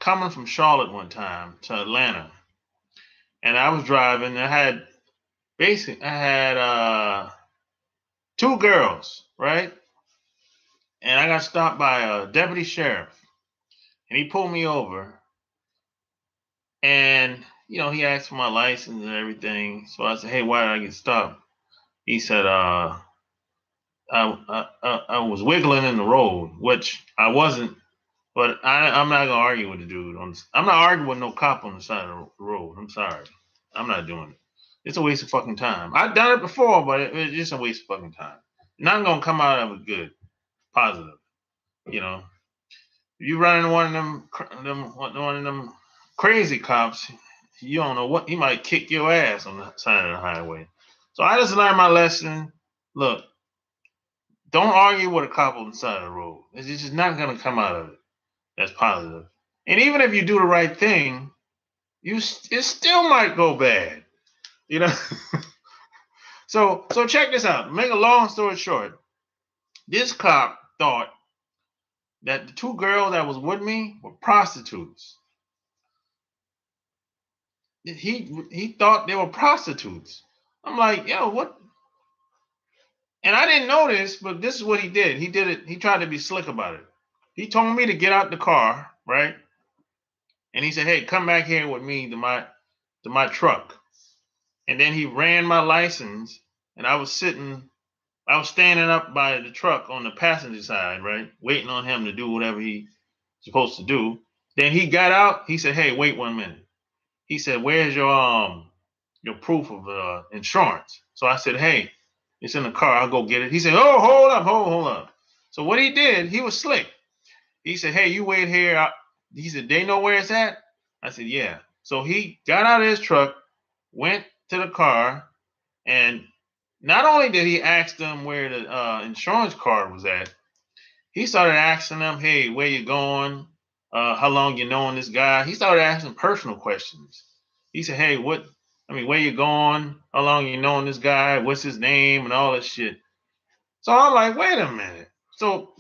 coming from Charlotte one time to Atlanta, and I was driving. I had two girls, right? And I got stopped by a deputy sheriff, and he pulled me over, and he asked for my license and everything. So I said, "Hey, why did I get stopped?" He said, I was wiggling in the road, which I wasn't, but I'm not gonna argue with the dude. I'm not arguing with no cop on the side of the road. I'm sorry, I'm not doing it. It's a waste of fucking time. I've done it before, but it's just a waste of fucking time. Not gonna come out of it good, positive. You know, if you running one of them crazy cops, you don't know what he might kick your ass on the side of the highway. So I just learned my lesson. Look, don't argue with a cop on the side of the road. It's just not going to come out of it. That's positive. And even if you do the right thing, it still might go bad. You know. So check this out. Make a long story short, this cop thought that the two girls that was with me were prostitutes. He thought they were prostitutes. I'm like, yo, what? And I didn't know this, but this is what he did. He did it. He tried to be slick about it. He told me to get out the car, right? And he said, "Hey, come back here with me to my truck." And then he ran my license, and I was standing up by the truck on the passenger side, right, waiting on him to do whatever he's supposed to do. Then he got out. He said, "Hey, wait 1 minute." He said, "Where's your proof of insurance?" So I said, "Hey, it's in the car. I'll go get it." He said, "Oh, hold up." So what he did, he was slick. He said, "Hey, you wait here." He said, "They know where it's at?" I said, "Yeah." So he got out of his truck, went to the car, and not only did he ask them where the insurance card was at, he started asking them, "Hey, where you going? How long you knowing this guy?" He started asking personal questions. He said, "Hey, where you going? How long you knowing this guy? What's his name?" And all that shit. So I'm like, wait a minute. So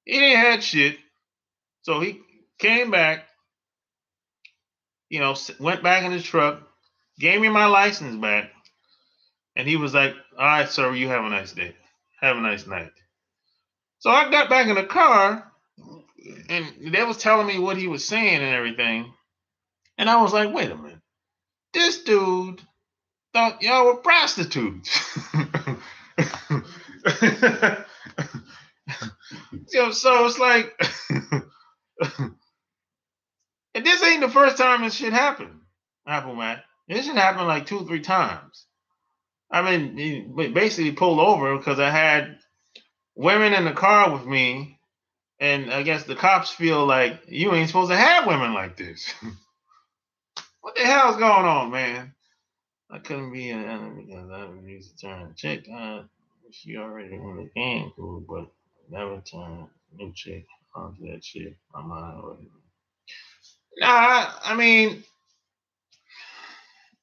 he didn't had shit. So he came back, went back in his truck, gave me my license back, and he was like, "All right, sir, you have a nice day. Have a nice night." So I got back in the car, and they was telling me what he was saying and everything. And I was like, wait a minute. This dude thought y'all were prostitutes. So it's like, and this ain't the first time this shit happened, Apple Mac. This shit happened like 2-3 times. I mean, he basically pulled over because I had women in the car with me, and I guess the cops feel like you ain't supposed to have women like this. What the hell's going on, man? I couldn't be an enemy because I would use the term chick. She already in the game, cool, but never turn new chick onto that chick. My mind already. Nah, I mean,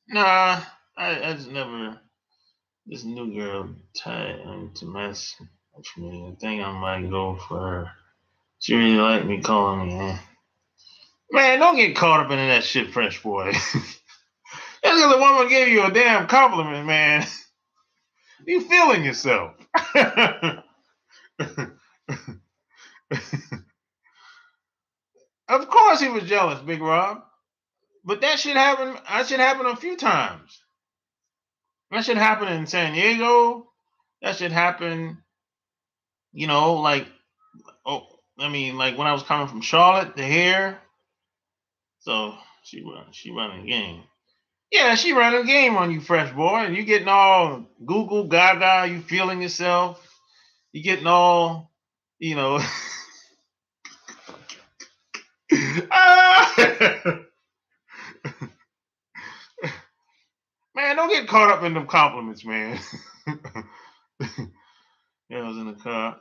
nah, I just never. This new girl tied to mess with me. I think I might go for her. She really like me calling me, man. Man, don't get caught up in that shit, Fresh Boy. Just because a woman gave you a damn compliment, man. You feeling yourself. Of course he was jealous, Big Rob. But that shit happened. That shit happened a few times. That shit happened in San Diego. That shit happened, like, oh, I mean, like when I was coming from Charlotte to here. So she running a game. Yeah, she running a game on you, Fresh Boy. And you getting all Google Gaga. You feeling yourself. You getting all, you know. Man, don't get caught up in them compliments, man. Yeah, I was in the car.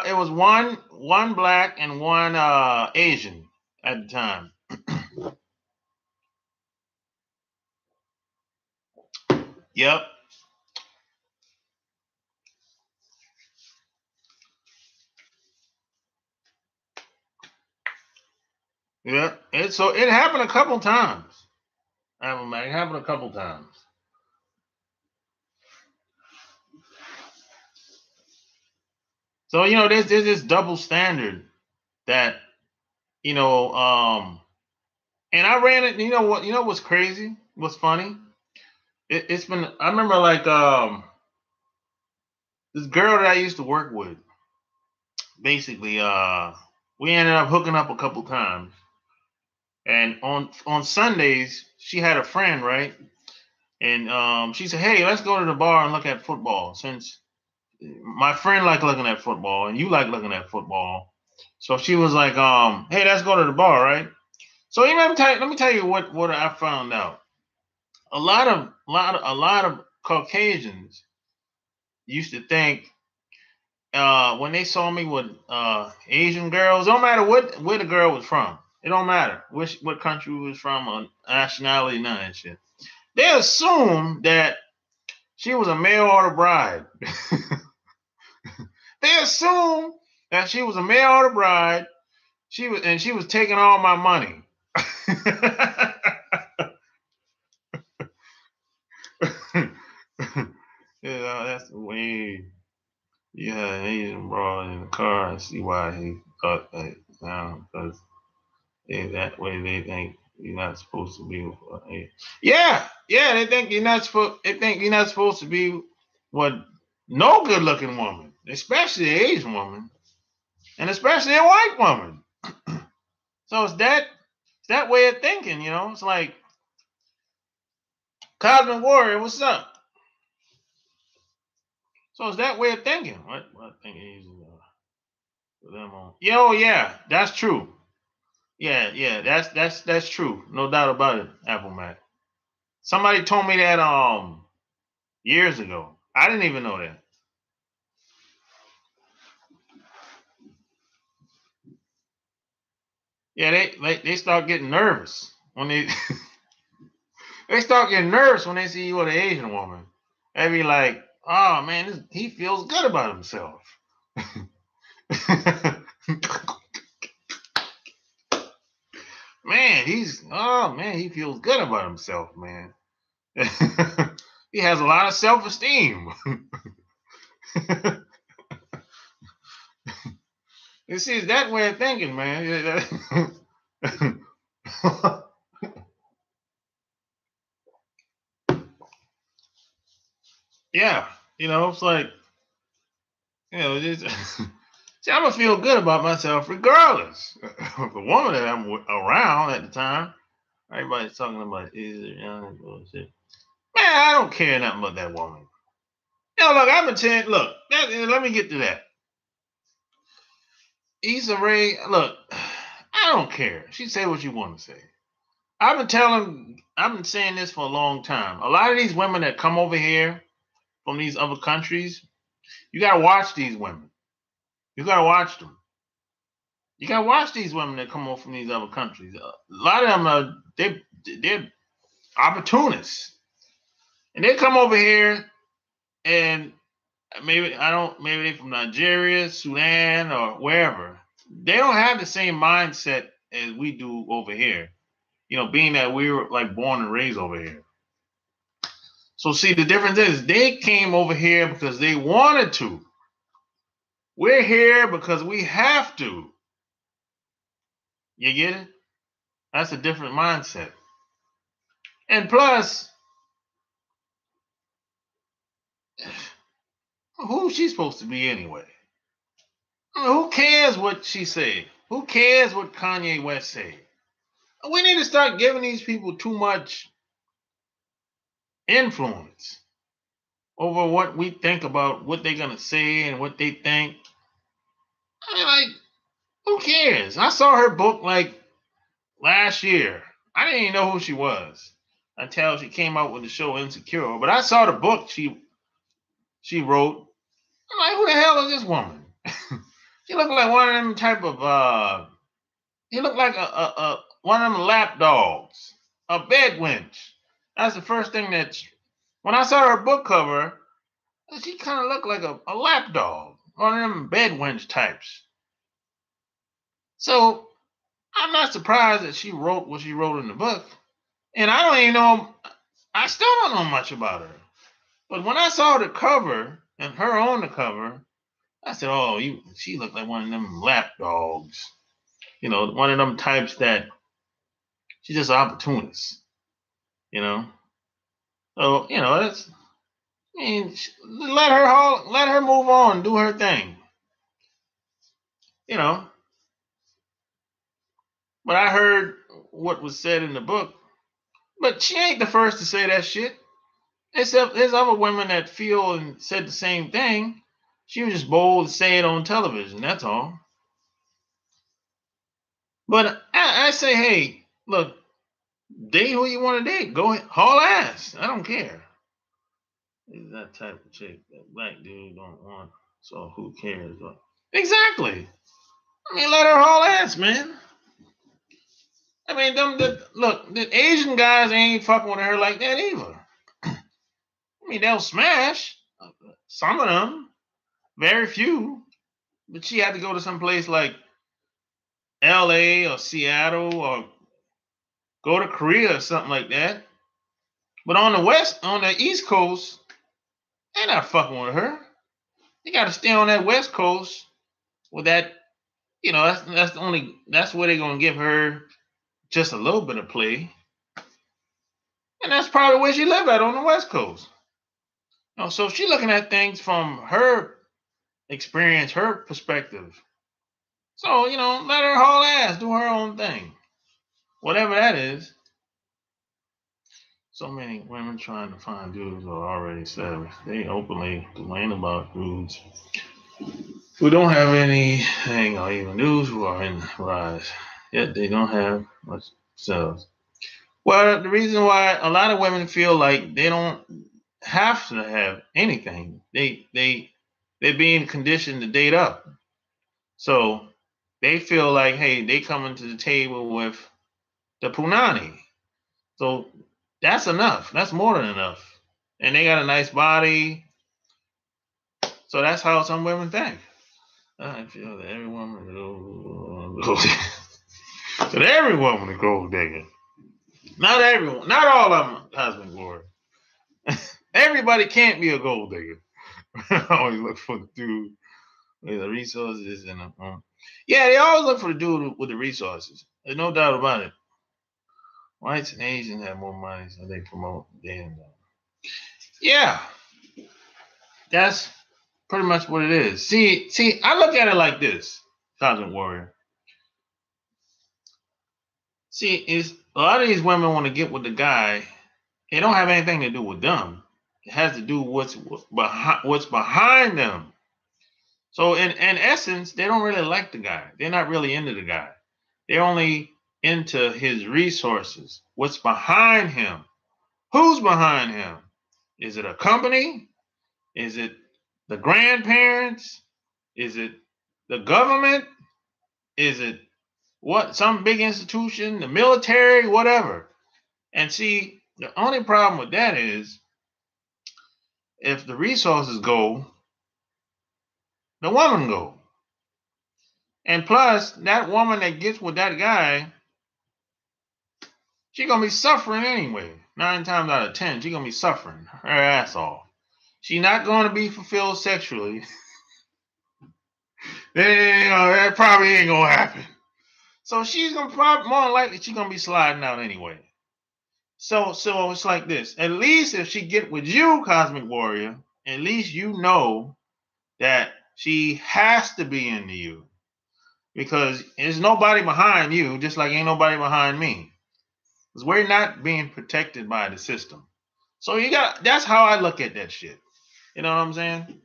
It was one black and one Asian at the time. Yep. Yep. So it happened a couple times. It happened a couple times. So there's this double standard that you know, and I ran it. You know what? You know what's crazy? What's funny? It's been. I remember like this girl that I used to work with. Basically, we ended up hooking up a couple times, and on Sundays she had a friend, right? And she said, "Hey, let's go to the bar and look at football. Since my friend like looking at football, and you like looking at football, so she was like, hey, let's go to the bar, right?" So let me tell you what I found out. A lot of Caucasians used to think when they saw me with Asian girls, don't matter where the girl was from, it don't matter what country was from or nationality, none of that shit. They assumed that she was a mail order bride. They assumed that she was a mail order bride. She was taking all my money. That's the way you had an Asian broad in the car and see why he thought that now because that way they think you're not supposed to be with yeah, they think you're not supposed to be with no good looking woman, especially an Asian woman and especially a white woman. So it's that way of thinking, it's like Cosmic Warrior, what's up? So it's that way of thinking. What thinking is for them on? Yeah, that's true. Yeah, that's true. No doubt about it, Apple Mac. Somebody told me that years ago. I didn't even know that. Yeah, they start getting nervous when they they start getting nervous when they see you with an Asian woman. They be like, "Oh man, he feels good about himself." Man, he feels good about himself, man. He has a lot of self-esteem. You see, it's that way of thinking, man. Yeah, it's like, just, see, I'm gonna feel good about myself regardless of the woman that I'm around at the time. Everybody's talking about is it young bullshit. Man, I don't care nothing about that woman. Look, I've been saying, look, let me get to that. Issa Rae, look, I don't care. She say what you want to say. I've been saying this for a long time. A lot of these women that come over here from these other countries, you gotta watch these women. You gotta watch them. You gotta watch these women that come over from these other countries. A lot of them are they're opportunists, and they come over here and maybe they're from Nigeria, Sudan, or wherever. They don't have the same mindset as we do over here. Being that we were like born and raised over here. So see, the difference is they came over here because they wanted to. We're here because we have to. You get it? That's a different mindset. And plus, who's she supposed to be anyway? I mean, who cares what she say? Who cares what Kanye West say? We need to start giving these people too much influence over what we think about what they're gonna say and what they think. I mean, like, who cares? I saw her book like last year. I didn't even know who she was until she came out with the show Insecure. But I saw the book she wrote. I'm like, who the hell is this woman? She looked like one of them type of he looked like a one of them lap dogs, a bed wench. That's the first thing that When I saw her book cover, she kind of looked like a lap dog, one of them bed wench types. So I'm not surprised that she wrote what she wrote in the book. And I don't even know, I still don't know much about her. But when I saw the cover and her on the cover, I said, oh, she looked like one of them lap dogs. You know, one of them types that she's just an opportunist, you know. So, you know, that's, I mean, let her move on, do her thing. You know. But I heard what was said in the book. But she ain't the first to say that shit. Except there's other women that feel and said the same thing. She was just bold to say it on television, that's all. But I say, hey, look, date who you want to date. Go ahead, haul ass. I don't care. Is that type of chick that black dude don't want, so who cares? Exactly. I mean, let her haul ass, man. I mean, look, the Asian guys ain't fucking with her like that either. I mean, they'll smash. Some of them, very few. But she had to go to some place like LA or Seattle or go to Korea or something like that. But on the East Coast, they're not fucking with her. You got to stay on that West Coast with that. You know, that's where they're gonna give her just a little bit of play, and that's probably where she live at on the West Coast. You know, so if she's looking at things from her experience, her perspective. So, you know, let her haul ass, do her own thing, whatever that is. So many women trying to find dudes who are already established. They openly complain about dudes who don't have anything or even dudes who are in rise. Yet they don't have much sales. Well, the reason why a lot of women feel like they don't have to have anything, they're being conditioned to date up. So they feel like, hey, they coming to the table with the punani. So that's enough. That's more than enough. And they got a nice body. So that's how some women think. I feel that every woman that every woman is gold digger. Not everyone. Not all of them, husband glory. Everybody can't be a gold digger. I always look for the dude with the resources and yeah, they always look for the dude with the resources. There's no doubt about it. Whites and Asians have more money, so they promote them. Yeah, that's pretty much what it is. See, I look at it like this, Cosmic Warrior. See, is a lot of these women want to get with the guy. It don't have anything to do with them. It has to do with what's behind them. So in essence, they don't really like the guy. They're not really into the guy. They're only into his resources. What's behind him? Who's behind him? Is it a company? Is it the grandparents? Is it the government? Is it what? Some big institution, the military, whatever. And see, the only problem with that is if the resources go, the woman go. And plus, that woman that gets with that guy, she's going to be suffering anyway. 9 times out of 10, she's going to be suffering her ass off. She's not going to be fulfilled sexually. That probably ain't going to happen. So she's going to probably, more likely, she's going to be sliding out anyway. So it's like this. At least if she get with you, Cosmic Warrior, at least you know that she has to be into you. Because there's nobody behind you, just like ain't nobody behind me. Because we're not being protected by the system. So that's how I look at that shit. You know what I'm saying?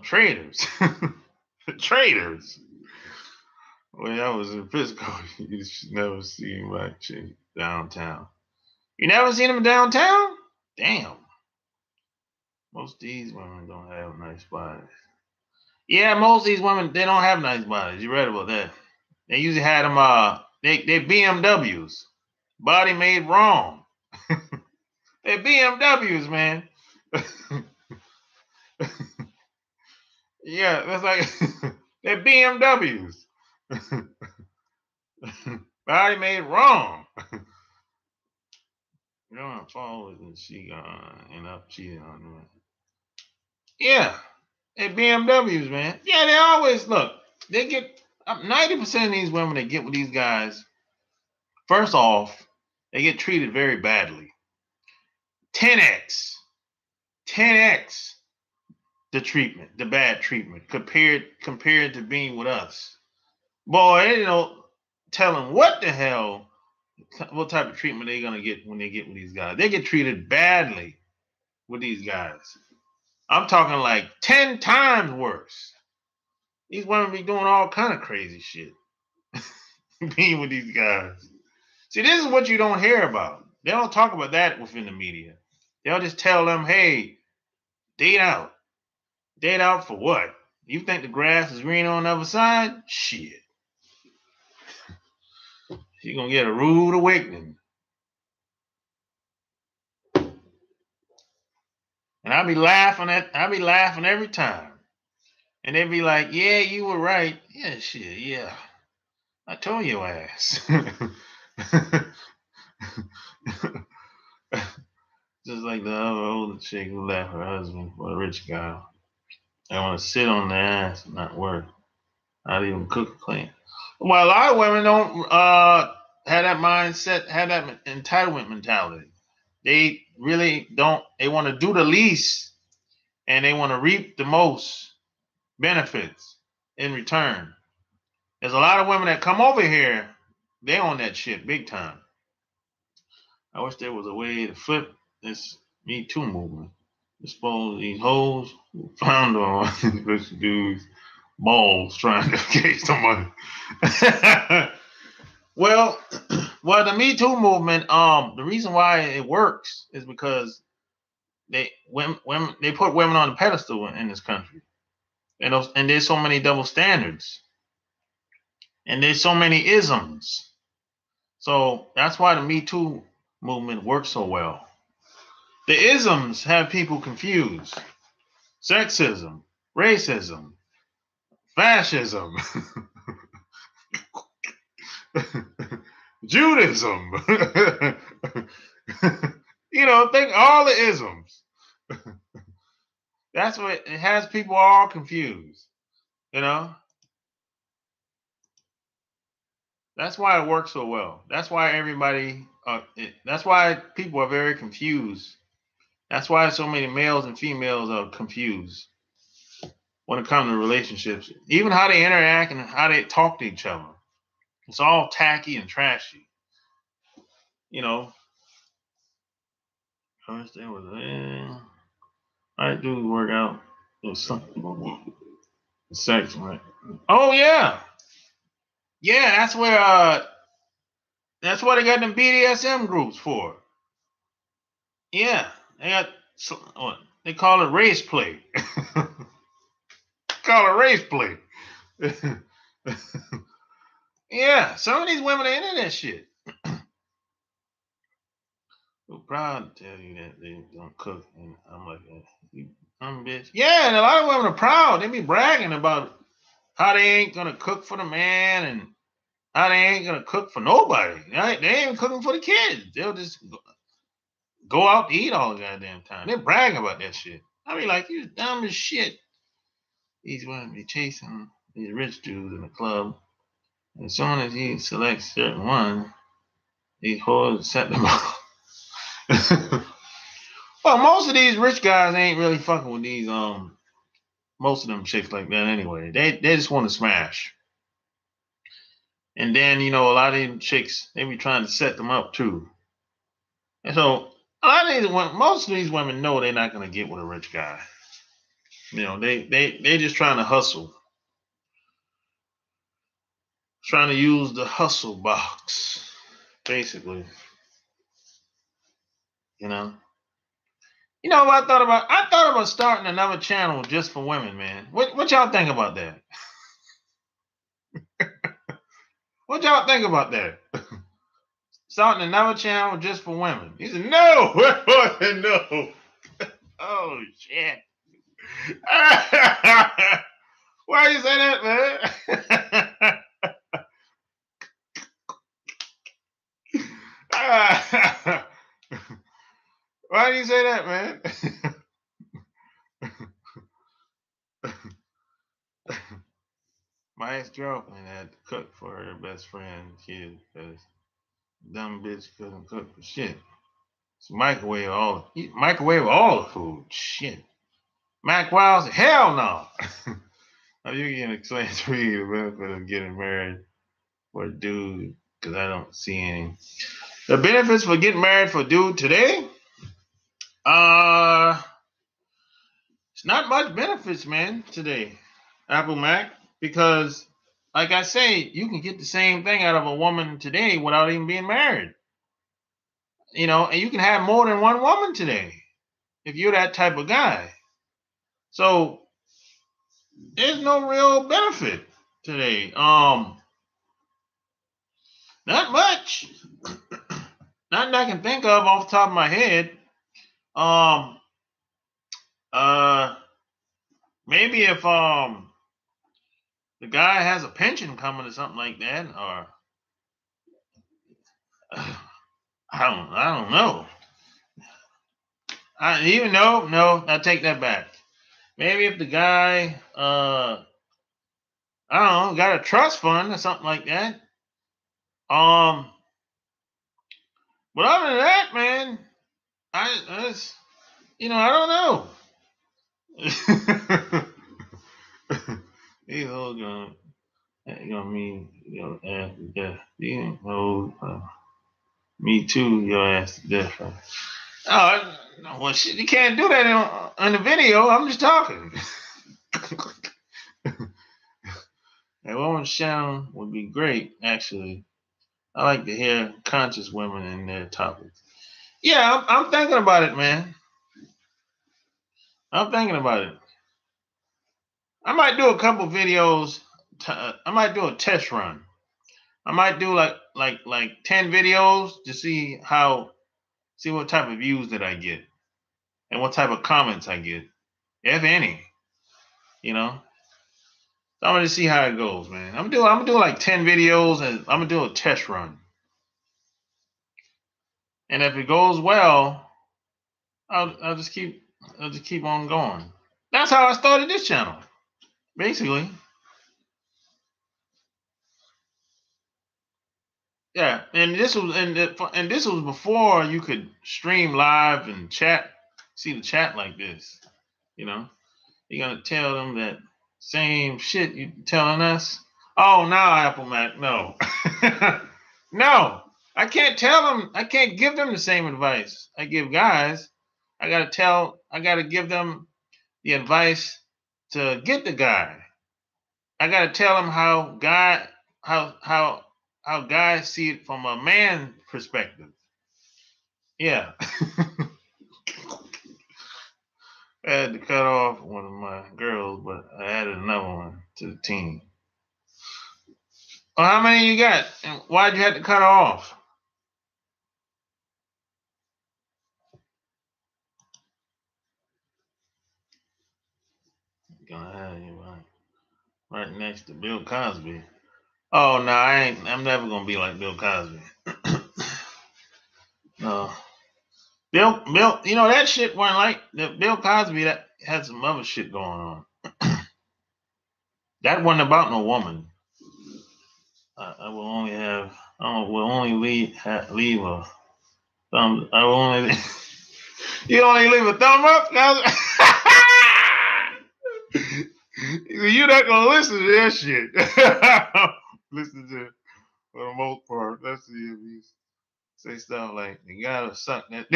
Traders. Traders. When I was in Frisco, you should never see my chick downtown. You never seen them downtown? Damn. Most of these women don't have nice bodies. Yeah, most of these women, they don't have nice bodies. You read about that. They usually had them, they BMWs. Body made wrong. They're BMWs, man. Yeah, that's like they're BMWs. Body made wrong. You know, I followed and she end up cheating on me. Yeah, they're BMWs, man. Yeah, they always look. They get 90% of these women that get with these guys. First off, they get treated very badly. 10x the treatment, the bad treatment compared to being with us. Boy, they don't tell them what the hell, what type of treatment they're gonna get when they get with these guys. They get treated badly with these guys. I'm talking like 10 times worse. These women be doing all kind of crazy shit being with these guys. See, this is what you don't hear about. They don't talk about that within the media. They'll just tell them, hey, date out. Date out for what? You think the grass is green on the other side? Shit. You're going to get a rude awakening. And I'll be laughing every time. And they'll be like, yeah, you were right. Yeah, shit, yeah. I told your ass. Just like the other older chick who left her husband for a rich guy. They want to sit on their ass and not work. Not even cook or clean. Well, a lot of women don't have that mindset, have that entitlement mentality. They really don't. They want to do the least and they want to reap the most benefits in return. There's a lot of women that come over here, they on that shit big time. I wish there was a way to flip this Me Too movement. Expose these hoes who found on rich dudes' balls trying to get some money. Well, the Me Too movement, the reason why it works is because they put women on the pedestal in this country. And there's so many double standards. And there's so many isms. So that's why the Me Too movement works so well. The isms have people confused. Sexism, racism, fascism, Judaism. Think all the isms. That's what it has people all confused. That's why it works so well. That's why that's why people are very confused. That's why so many males and females are confused when it comes to relationships. Even how they interact and how they talk to each other. It's all tacky and trashy. First day was I do work out. Sex, right? Oh yeah. Yeah, that's what they got them BDSM groups for. Yeah. They call it race play. Call it race play. Yeah, some of these women are into that shit. We're proud to tell you that they don't cook, and I'm like, I'm bitch. Yeah, and a lot of women are proud. They be bragging about how they ain't gonna cook for the man and how they ain't gonna cook for nobody. Right? They ain't cooking for the kids. They'll just go out to eat all the goddamn time. They're bragging about that shit. I be like, you dumb as shit. These women be chasing these rich dudes in the club. And as soon as he selects certain one, these whores set them up. Well, most of these rich guys ain't really fucking with these most of them chicks like that anyway. They just want to smash. And then, a lot of these chicks, they be trying to set them up too. And so a lot of these women, most of these women know they're not gonna get with a rich guy. They just trying to hustle. Trying to use the hustle box, basically. What I thought about? I thought about starting another channel just for women, man. What y'all think about that? What y'all think about that? starting another channel just for women. He said, no, no. Oh, shit. Why you say that, man? Why do you say that, man? My ex-girlfriend had to cook for her best friend kid because dumb bitch couldn't cook for shit. So microwave all the food. Shit. Mac Wiles, hell no. Now you can explain to me the benefit of getting married for a dude, because I don't see any. The benefits for getting married for a dude today? It's not much benefits, man, today. Apple Mac, because like I say, you can get the same thing out of a woman today without even being married. You know, and you can have more than one woman today if you're that type of guy. So there's no real benefit today. Not much. Nothing I can think of off the top of my head. Maybe if the guy has a pension coming or something like that, or I don't know. No, I take that back. Maybe if the guy I don't know, got a trust fund or something like that. But other than that, man, I don't know. These hoes gonna mean your ass to death. These hoes, me too, your ass to death. Oh, well, shit, you can't do that in the video. I'm just talking. A woman's channel would be great, actually. I like to hear conscious women in their topics. Yeah, I'm thinking about it, man. I'm thinking about it. I might do a couple videos. I might do a test run. I might do like 10 videos to see what type of views that I get and what type of comments I get, if any. You know, so I'm gonna see how it goes, man. I'm gonna do like 10 videos and I'm gonna do a test run. And if it goes well, I'll just keep on going. That's how I started this channel, basically. Yeah, and this was before you could stream live and chat, see the chat like this. You know, you're gonna tell them that same shit you telling us. Oh, no, Apple Mac, no, no. I can't tell them. I can't give them the same advice I give guys. I gotta give them the advice to get the guy. I gotta tell them how guys see it from a man perspective. Yeah. I had to cut off one of my girls, but I added another one to the team. Oh, how many you got? And why'd you have to cut her off? Gonna have you right next to Bill Cosby. Oh no, I'm never gonna be like Bill Cosby. No. Bill, you know that shit wasn't like the Bill Cosby. That had some other shit going on. That wasn't about no woman. I will only have. I will only leave a thumb. I will only. You only leave a thumb up, Cosby. You're not gonna listen to that shit. Listen to it for the most part. Let's see if you say stuff like you gotta suck that.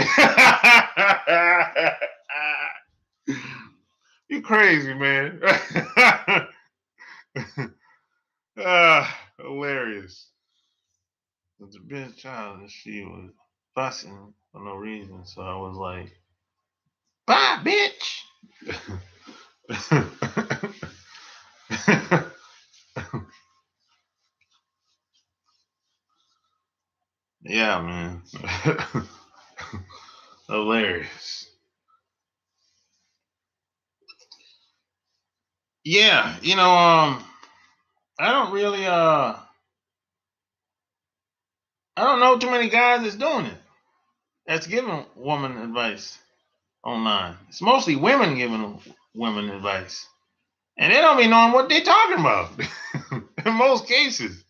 You crazy, man. Hilarious. But the bitch child and she was fussing for no reason, so I was like, bye, bitch. Yeah, man. Hilarious. Yeah, I don't really I don't know too many guys that's doing it. That's giving woman advice online. It's mostly women giving women advice. And they don't be knowing what they're talking about. In most cases.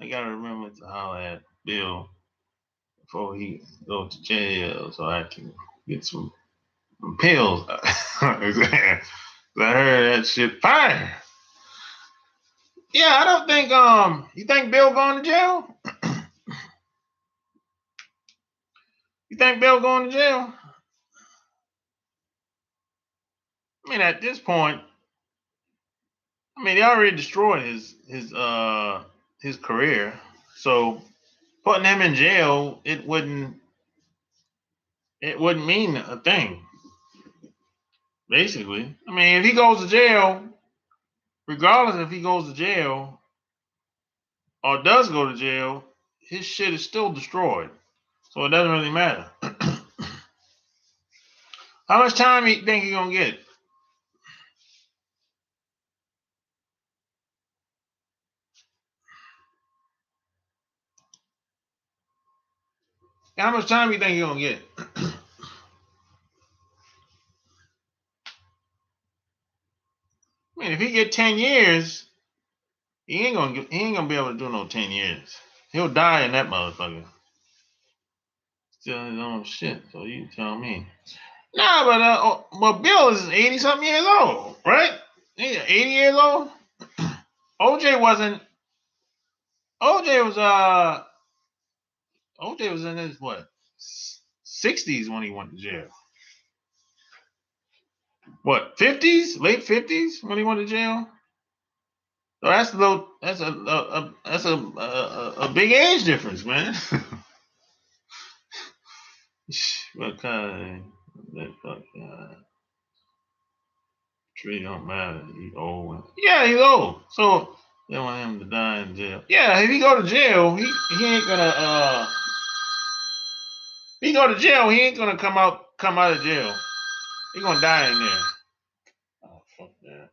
I gotta remember to holler at Bill before he go to jail so I can get some pills. I heard that shit fire. Yeah, I don't think you think Bill going to jail? You think Bill going to jail? I mean, at this point, I mean, they already destroyed his career. So putting him in jail, it wouldn't mean a thing. Basically, I mean, if he goes to jail, regardless if he goes to jail or does go to jail, his shit is still destroyed. So it doesn't really matter. How much time you think he's gonna get? How much time you think he's gonna get? I mean, if he get 10 years, he ain't gonna be able to do no 10 years. He'll die in that motherfucker. Still his own shit. So you tell me. Nah, but Bill is 80 something years old, right? He's 80 years old. OJ wasn't. OJ was OJ was in his what 60s when he went to jail. What 50s, late 50s when he went to jail. So that's a little. That's a big age difference, man. Because that fuck tree don't matter. He's old. Yeah, he's old. So they want him to die in jail. Yeah, if he go to jail, he ain't gonna if he go to jail, he ain't gonna come out of jail. He gonna die in there. Oh fuck that.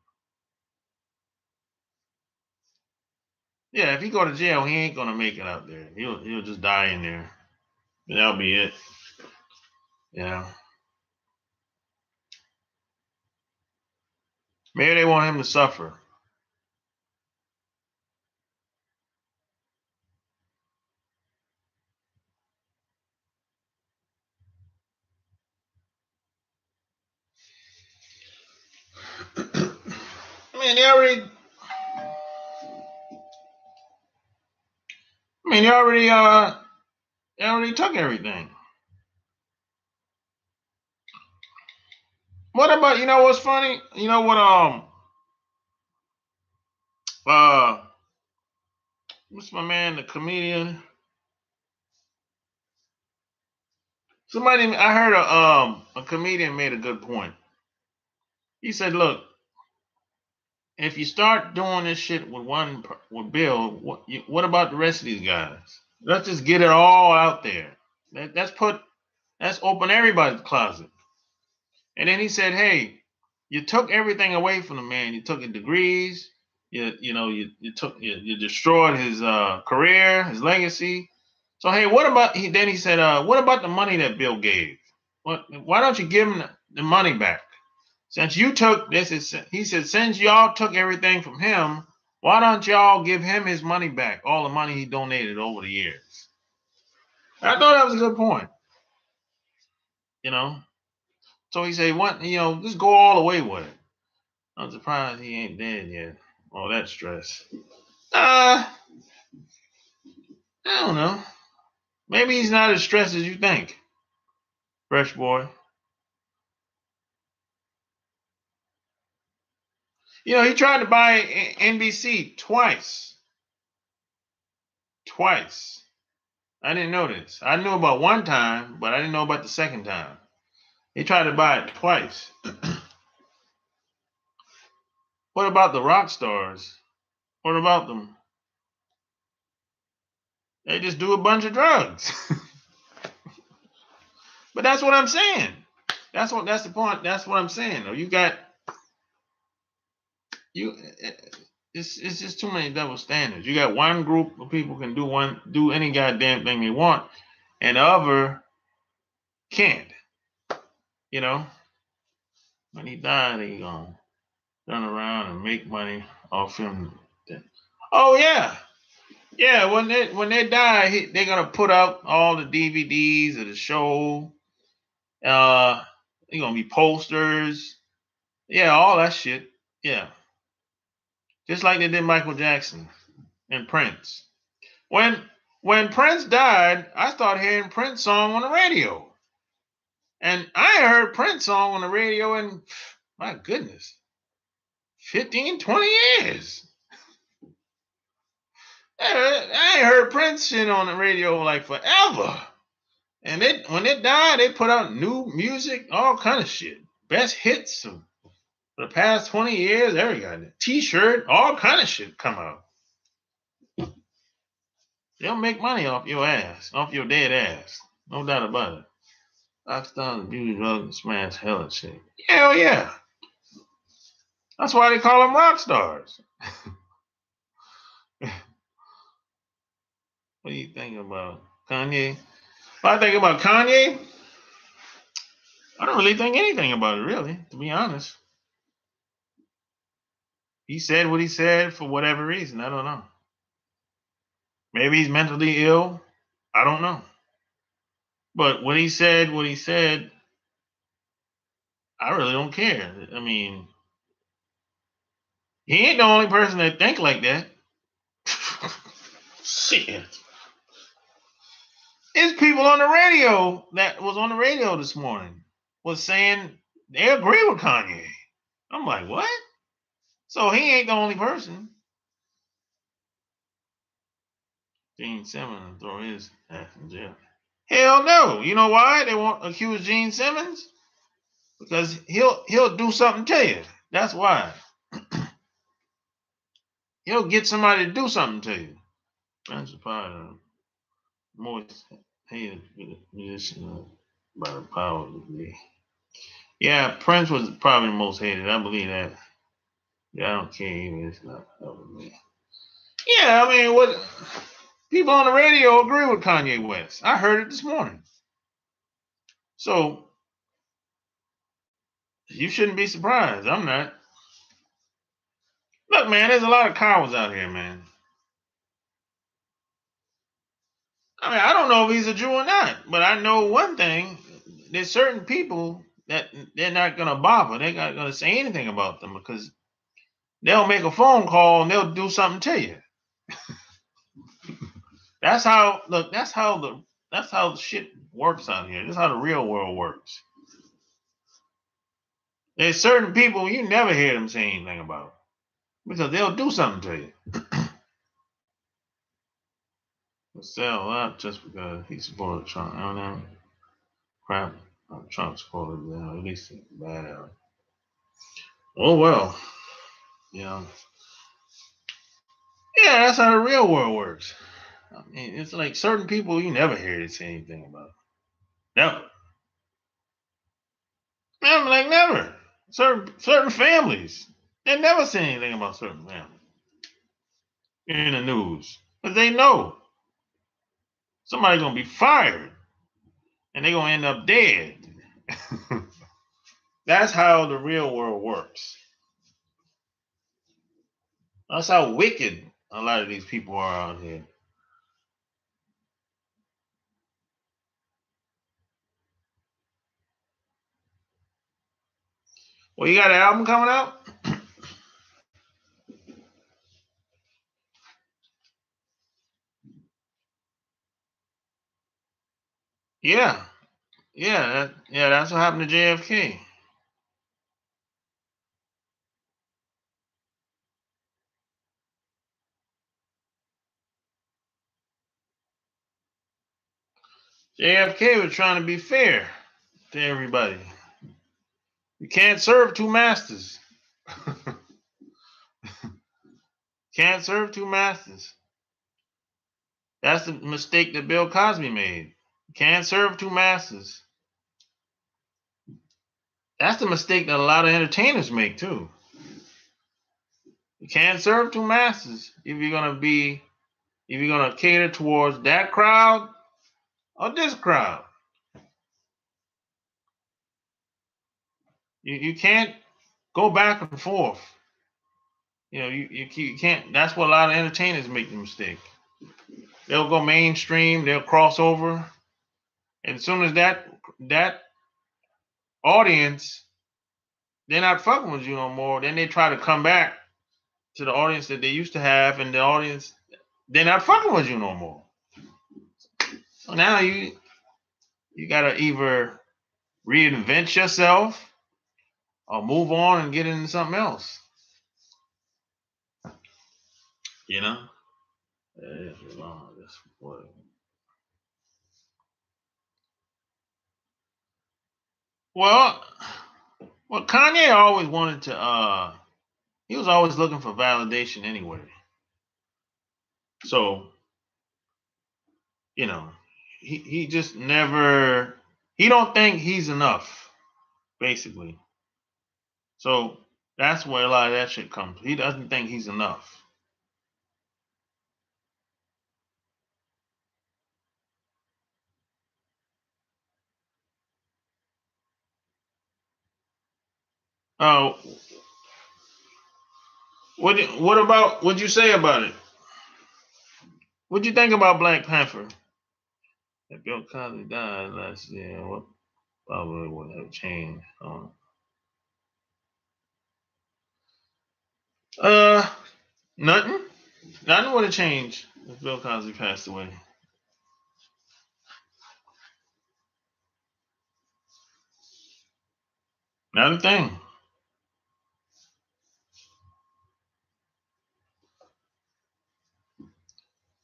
Yeah, if he go to jail, he ain't gonna make it out there. He'll just die in there. And that'll be it. Yeah. Maybe they want him to suffer. I mean, they already took everything. What about what's funny? You know what uh what's my man, the comedian? Somebody I heard a comedian made a good point. He said, "Look, if you start doing this shit with Bill, what about the rest of these guys? Let's just get it all out there. That's open everybody's closet." And then he said, "Hey, you took everything away from the man. You took his degrees. You destroyed his career, his legacy. So hey, what about?" Then he said, "What about the money that Bill gave? Why don't you give him the money back? Since you took this is," he said, "since y'all took everything from him, why don't y'all give him his money back? All the money he donated over the years." I thought that was a good point. You know. So he said, "What? Just go all the way with it." I'm surprised he ain't dead yet. All that stress. I don't know. Maybe he's not as stressed as you think, Fresh Boy. He tried to buy NBC twice. Twice. I didn't know this. I knew about one time, but I didn't know about the second time. He tried to buy it twice. What about the rock stars? What about them? They just do a bunch of drugs. But that's what I'm saying. That's the point. That's what I'm saying. It's just too many double standards. You got one group of people can do any goddamn thing they want, and the other can't. You know, when he died, they gonna turn around and make money off him. Oh yeah, yeah. When they die, they're gonna put out all the DVDs of the show. They're gonna be posters. Yeah, all that shit. Yeah, just like they did Michael Jackson and Prince. When Prince died, I started hearing Prince song on the radio. And I heard Prince song on the radio in, my goodness, 15, 20 years. I ain't heard Prince shit on the radio like forever. And when it died, they put out new music, all kind of shit. Best hits for the past 20 years, everybody. T-shirt, all kind of shit come out. They'll make money off your ass, off your dead ass. No doubt about it. Rock stars abuse drugs and smash hella shit. Hell yeah. That's why they call them rock stars. What do you think about Kanye? If I think about Kanye, I don't really think anything about it, really, to be honest. He said what he said for whatever reason. I don't know. Maybe he's mentally ill. I don't know. But what he said, I really don't care. I mean, he ain't the only person that think like that. Shit. There's people on the radio that was on the radio this morning was saying they agree with Kanye. I'm like, what? So he ain't the only person. Gene Simmons throw his ass in jail. Hell no. You know why they won't accuse Gene Simmons? Because he'll do something to you. That's why. He'll get somebody to do something to you. Prince is probably the most hated musician by the power of the. Yeah, Prince was probably the most hated. I believe that. Yeah, I don't care even. It's not helping me. Yeah, I mean, what people on the radio agree with Kanye West. I heard it this morning. So you shouldn't be surprised. I'm not. Look, man, there's a lot of cowards out here, man. I mean, I don't know if he's a Jew or not, but I know one thing. There's certain people that they're not going to bother. They're not going to say anything about them because they'll make a phone call and they'll do something to you. That's how the shit works out here. That's how the real world works. There's certain people you never hear them say anything about because they'll do something to you. They'll sell out just because he supported Trump. I don't know. Crap. Trump supported them. At least bad. Oh well. Yeah. Yeah, that's how the real world works. I mean, it's like certain people you never hear they say anything about. Never. I'm like never. Certain families. They never say anything about certain families in the news. Because they know somebody's gonna be fired and they're gonna end up dead. That's how the real world works. That's how wicked a lot of these people are out here. Well, you got an album coming out? Yeah. Yeah, that's what happened to JFK. JFK was trying to be fair to everybody. You can't serve two masters. Can't serve two masters. That's the mistake that Bill Cosby made. Can't serve two masters. That's the mistake that a lot of entertainers make too. You can't serve two masters if you're gonna cater towards that crowd or this crowd. You can't go back and forth. You know, you can't. That's what a lot of entertainers make the mistake. They'll go mainstream, they'll cross over, and as soon as that audience, they're not fucking with you no more, then they try to come back to the audience that they used to have, and the audience, they're not fucking with you no more. So now you gotta either reinvent yourself or move on and get into something else. You know? Well, Kanye always wanted to he was always looking for validation anyway. So, you know, he just never, he don't think he's enough, basically. So that's where a lot of that shit comes. He doesn't think he's enough. Oh, what'd you say about it? What'd you think about Black Panther? If Bill Cosby died last year, what probably would have changed? Nothing. Nothing would have changed if Bill Cosby passed away. Not a thing.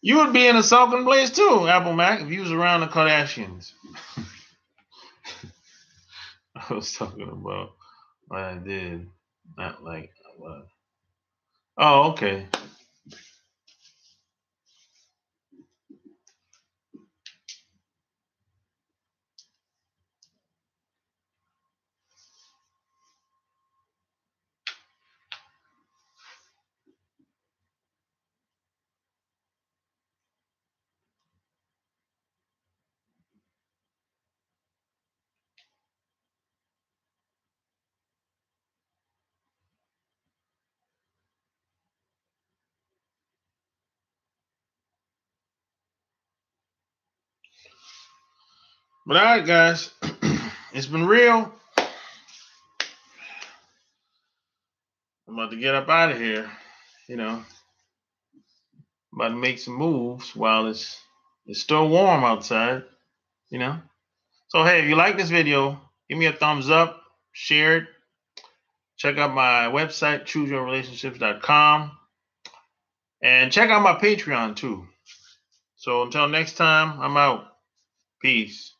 You would be in a sulking place too, Apple Mac, if you was around the Kardashians. I was talking about what I did, not like what. Oh, okay. But all right, guys, it's been real. I'm about to get up out of here. You know, I'm about to make some moves while it's still warm outside. You know. So hey, if you like this video, give me a thumbs up, share it. Check out my website, chooseyourrelationships.com, and check out my Patreon too. So until next time, I'm out. Peace.